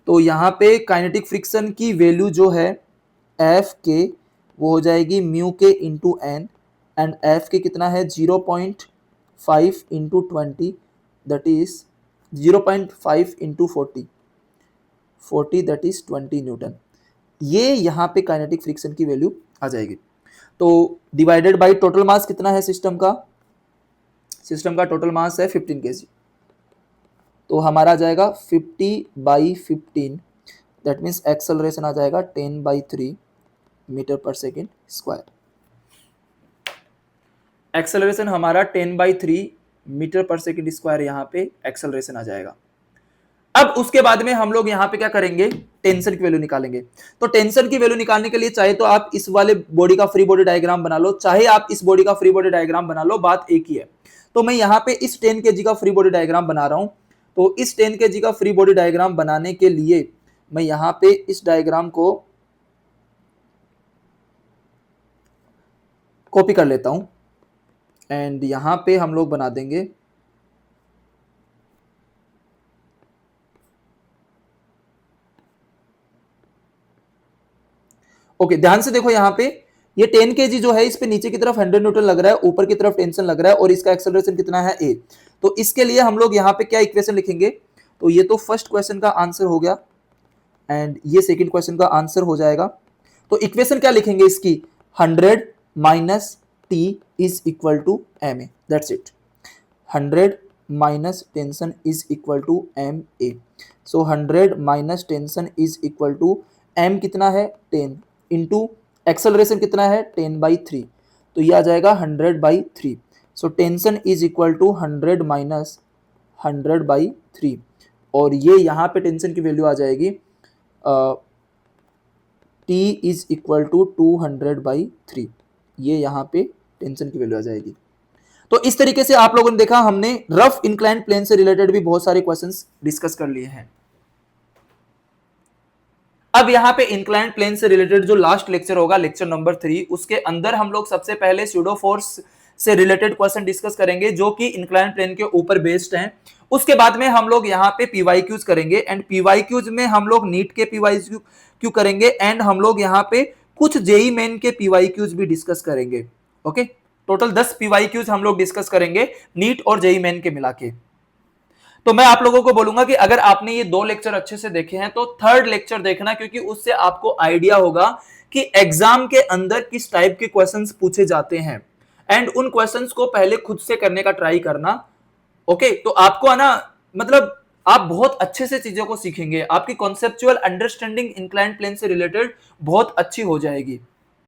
तो यहाँ पे काइनेटिक फ्रिक्शन की वैल्यू जो है एफ के वो हो जाएगी mu k into N, and F के कितना है? 0.5 into 20 that is 0.5 into 40 that is 20 Newton. ये यहाँ पे काइनेटिक फ्रिक्शन की वैल्यू आ जाएगी। तो डिवाइडेड बाय टोटल मास कितना है सिस्टम का? सिस्टम का टोटल मास है 15 kg, तो हमारा आ जाएगा 50/15 दैट मीन्स एक्सेलरेशन आ जाएगा 10/3 metre per second square. Acceleration हमारा 10/3 मीटर पर सेकेंड स्क्वायर यहाँ पे एक्सेलरेशन आ जाएगा। अब उसके बाद में हम लोग यहाँ पे क्या करेंगे? टेंशन की वैल्यू निकालेंगे। तो टेंशन की वैल्यू निकालने के लिए चाहे तो आप इस वाले बॉडी का फ्री बॉडी डायग्राम बना लो, चाहे आप इस बॉडी का फ्री बॉडी डायग्राम बना लो, बात एक ही है। तो मैं यहाँ पे इस 10 kg का फ्री बॉडी डायग्राम बना रहा हूं। तो इस 10 kg का फ्री बॉडी डायग्राम बनाने के लिए मैं यहाँ पे इस डायग्राम को कॉपी कर लेता हूं एंड यहां पे हम लोग बना देंगे ओके। ध्यान से देखो यहां पे ये 10 kg जो है इस पे नीचे की तरफ 100 न्यूटन लग रहा है, ऊपर की तरफ टेंशन लग रहा है और इसका एक्सेलरेशन कितना है a। तो इसके लिए हम लोग यहां पे क्या इक्वेशन लिखेंगे, तो ये तो फर्स्ट क्वेश्चन का आंसर हो गया एंड ये सेकंड क्वेश्चन का आंसर हो जाएगा। तो इक्वेशन क्या लिखेंगे इसकी, 100 minus T is equal to M A, that's it. 100 minus tension is equal to M A. So 100 minus tension is equal to M कितना है 10 इंटू एक्सेलरेशन कितना है 10/3, तो ये आ जाएगा 100/3। So tension is equal to 100 minus 100/3 और ये यहाँ पे टेंशन की वैल्यू आ जाएगी T इज इक्वल टू 200/3, ये यहाँ पे टेंशन की वैल्यू आ जाएगी। तो इस तरीके से आप लोगों ने देखा, हमने रफ इंक्लाइंड प्लेन से रिलेटेड भी बहुत सारे क्वेश्चंस डिस्कस कर लिए हैं। अब यहां पे इंक्लाइंड प्लेन से रिलेटेड जो लास्ट लेक्चर होगा, लेक्चर नंबर 3, उसके अंदर हम लोग सबसे पहले स्यूडो फोर्स से रिलेटेड क्वेश्चन डिस्कस करेंगे जो कि इंक्लाइंड प्लेन के ऊपर बेस्ड हैं। उसके बाद में हम लोग यहाँ पे पीवाईक्यूज करेंगे एंड पीवाईक्यूज में हम लोग नीट के पीवाईक्यू करेंगे एंड हम लोग यहाँ पे कुछ जेई मेन के पीवाईक्यूज भी डिस्कस करेंगे। ओके, टोटल 10 पीवाईक्यूज हम लोग डिस्कस करेंगे नीट और जेई मेन के मिला के। तो मैं आप लोगों को बोलूंगा कि अगर आपने ये 2 लेक्चर अच्छे से देखे हैं तो थर्ड लेक्चर देखना, क्योंकि उससे आपको आइडिया होगा कि एग्जाम के अंदर किस टाइप के क्वेश्चंस पूछे जाते हैं एंड उन क्वेश्चंस को पहले खुद से करने का ट्राई करना। ओके, तो आपको ना मतलब आप बहुत अच्छे से चीजों को सीखेंगे, आपकी कॉन्सेप्चुअल अंडरस्टैंडिंग इंक्लाइंड प्लेन से रिलेटेड बहुत अच्छी हो जाएगी।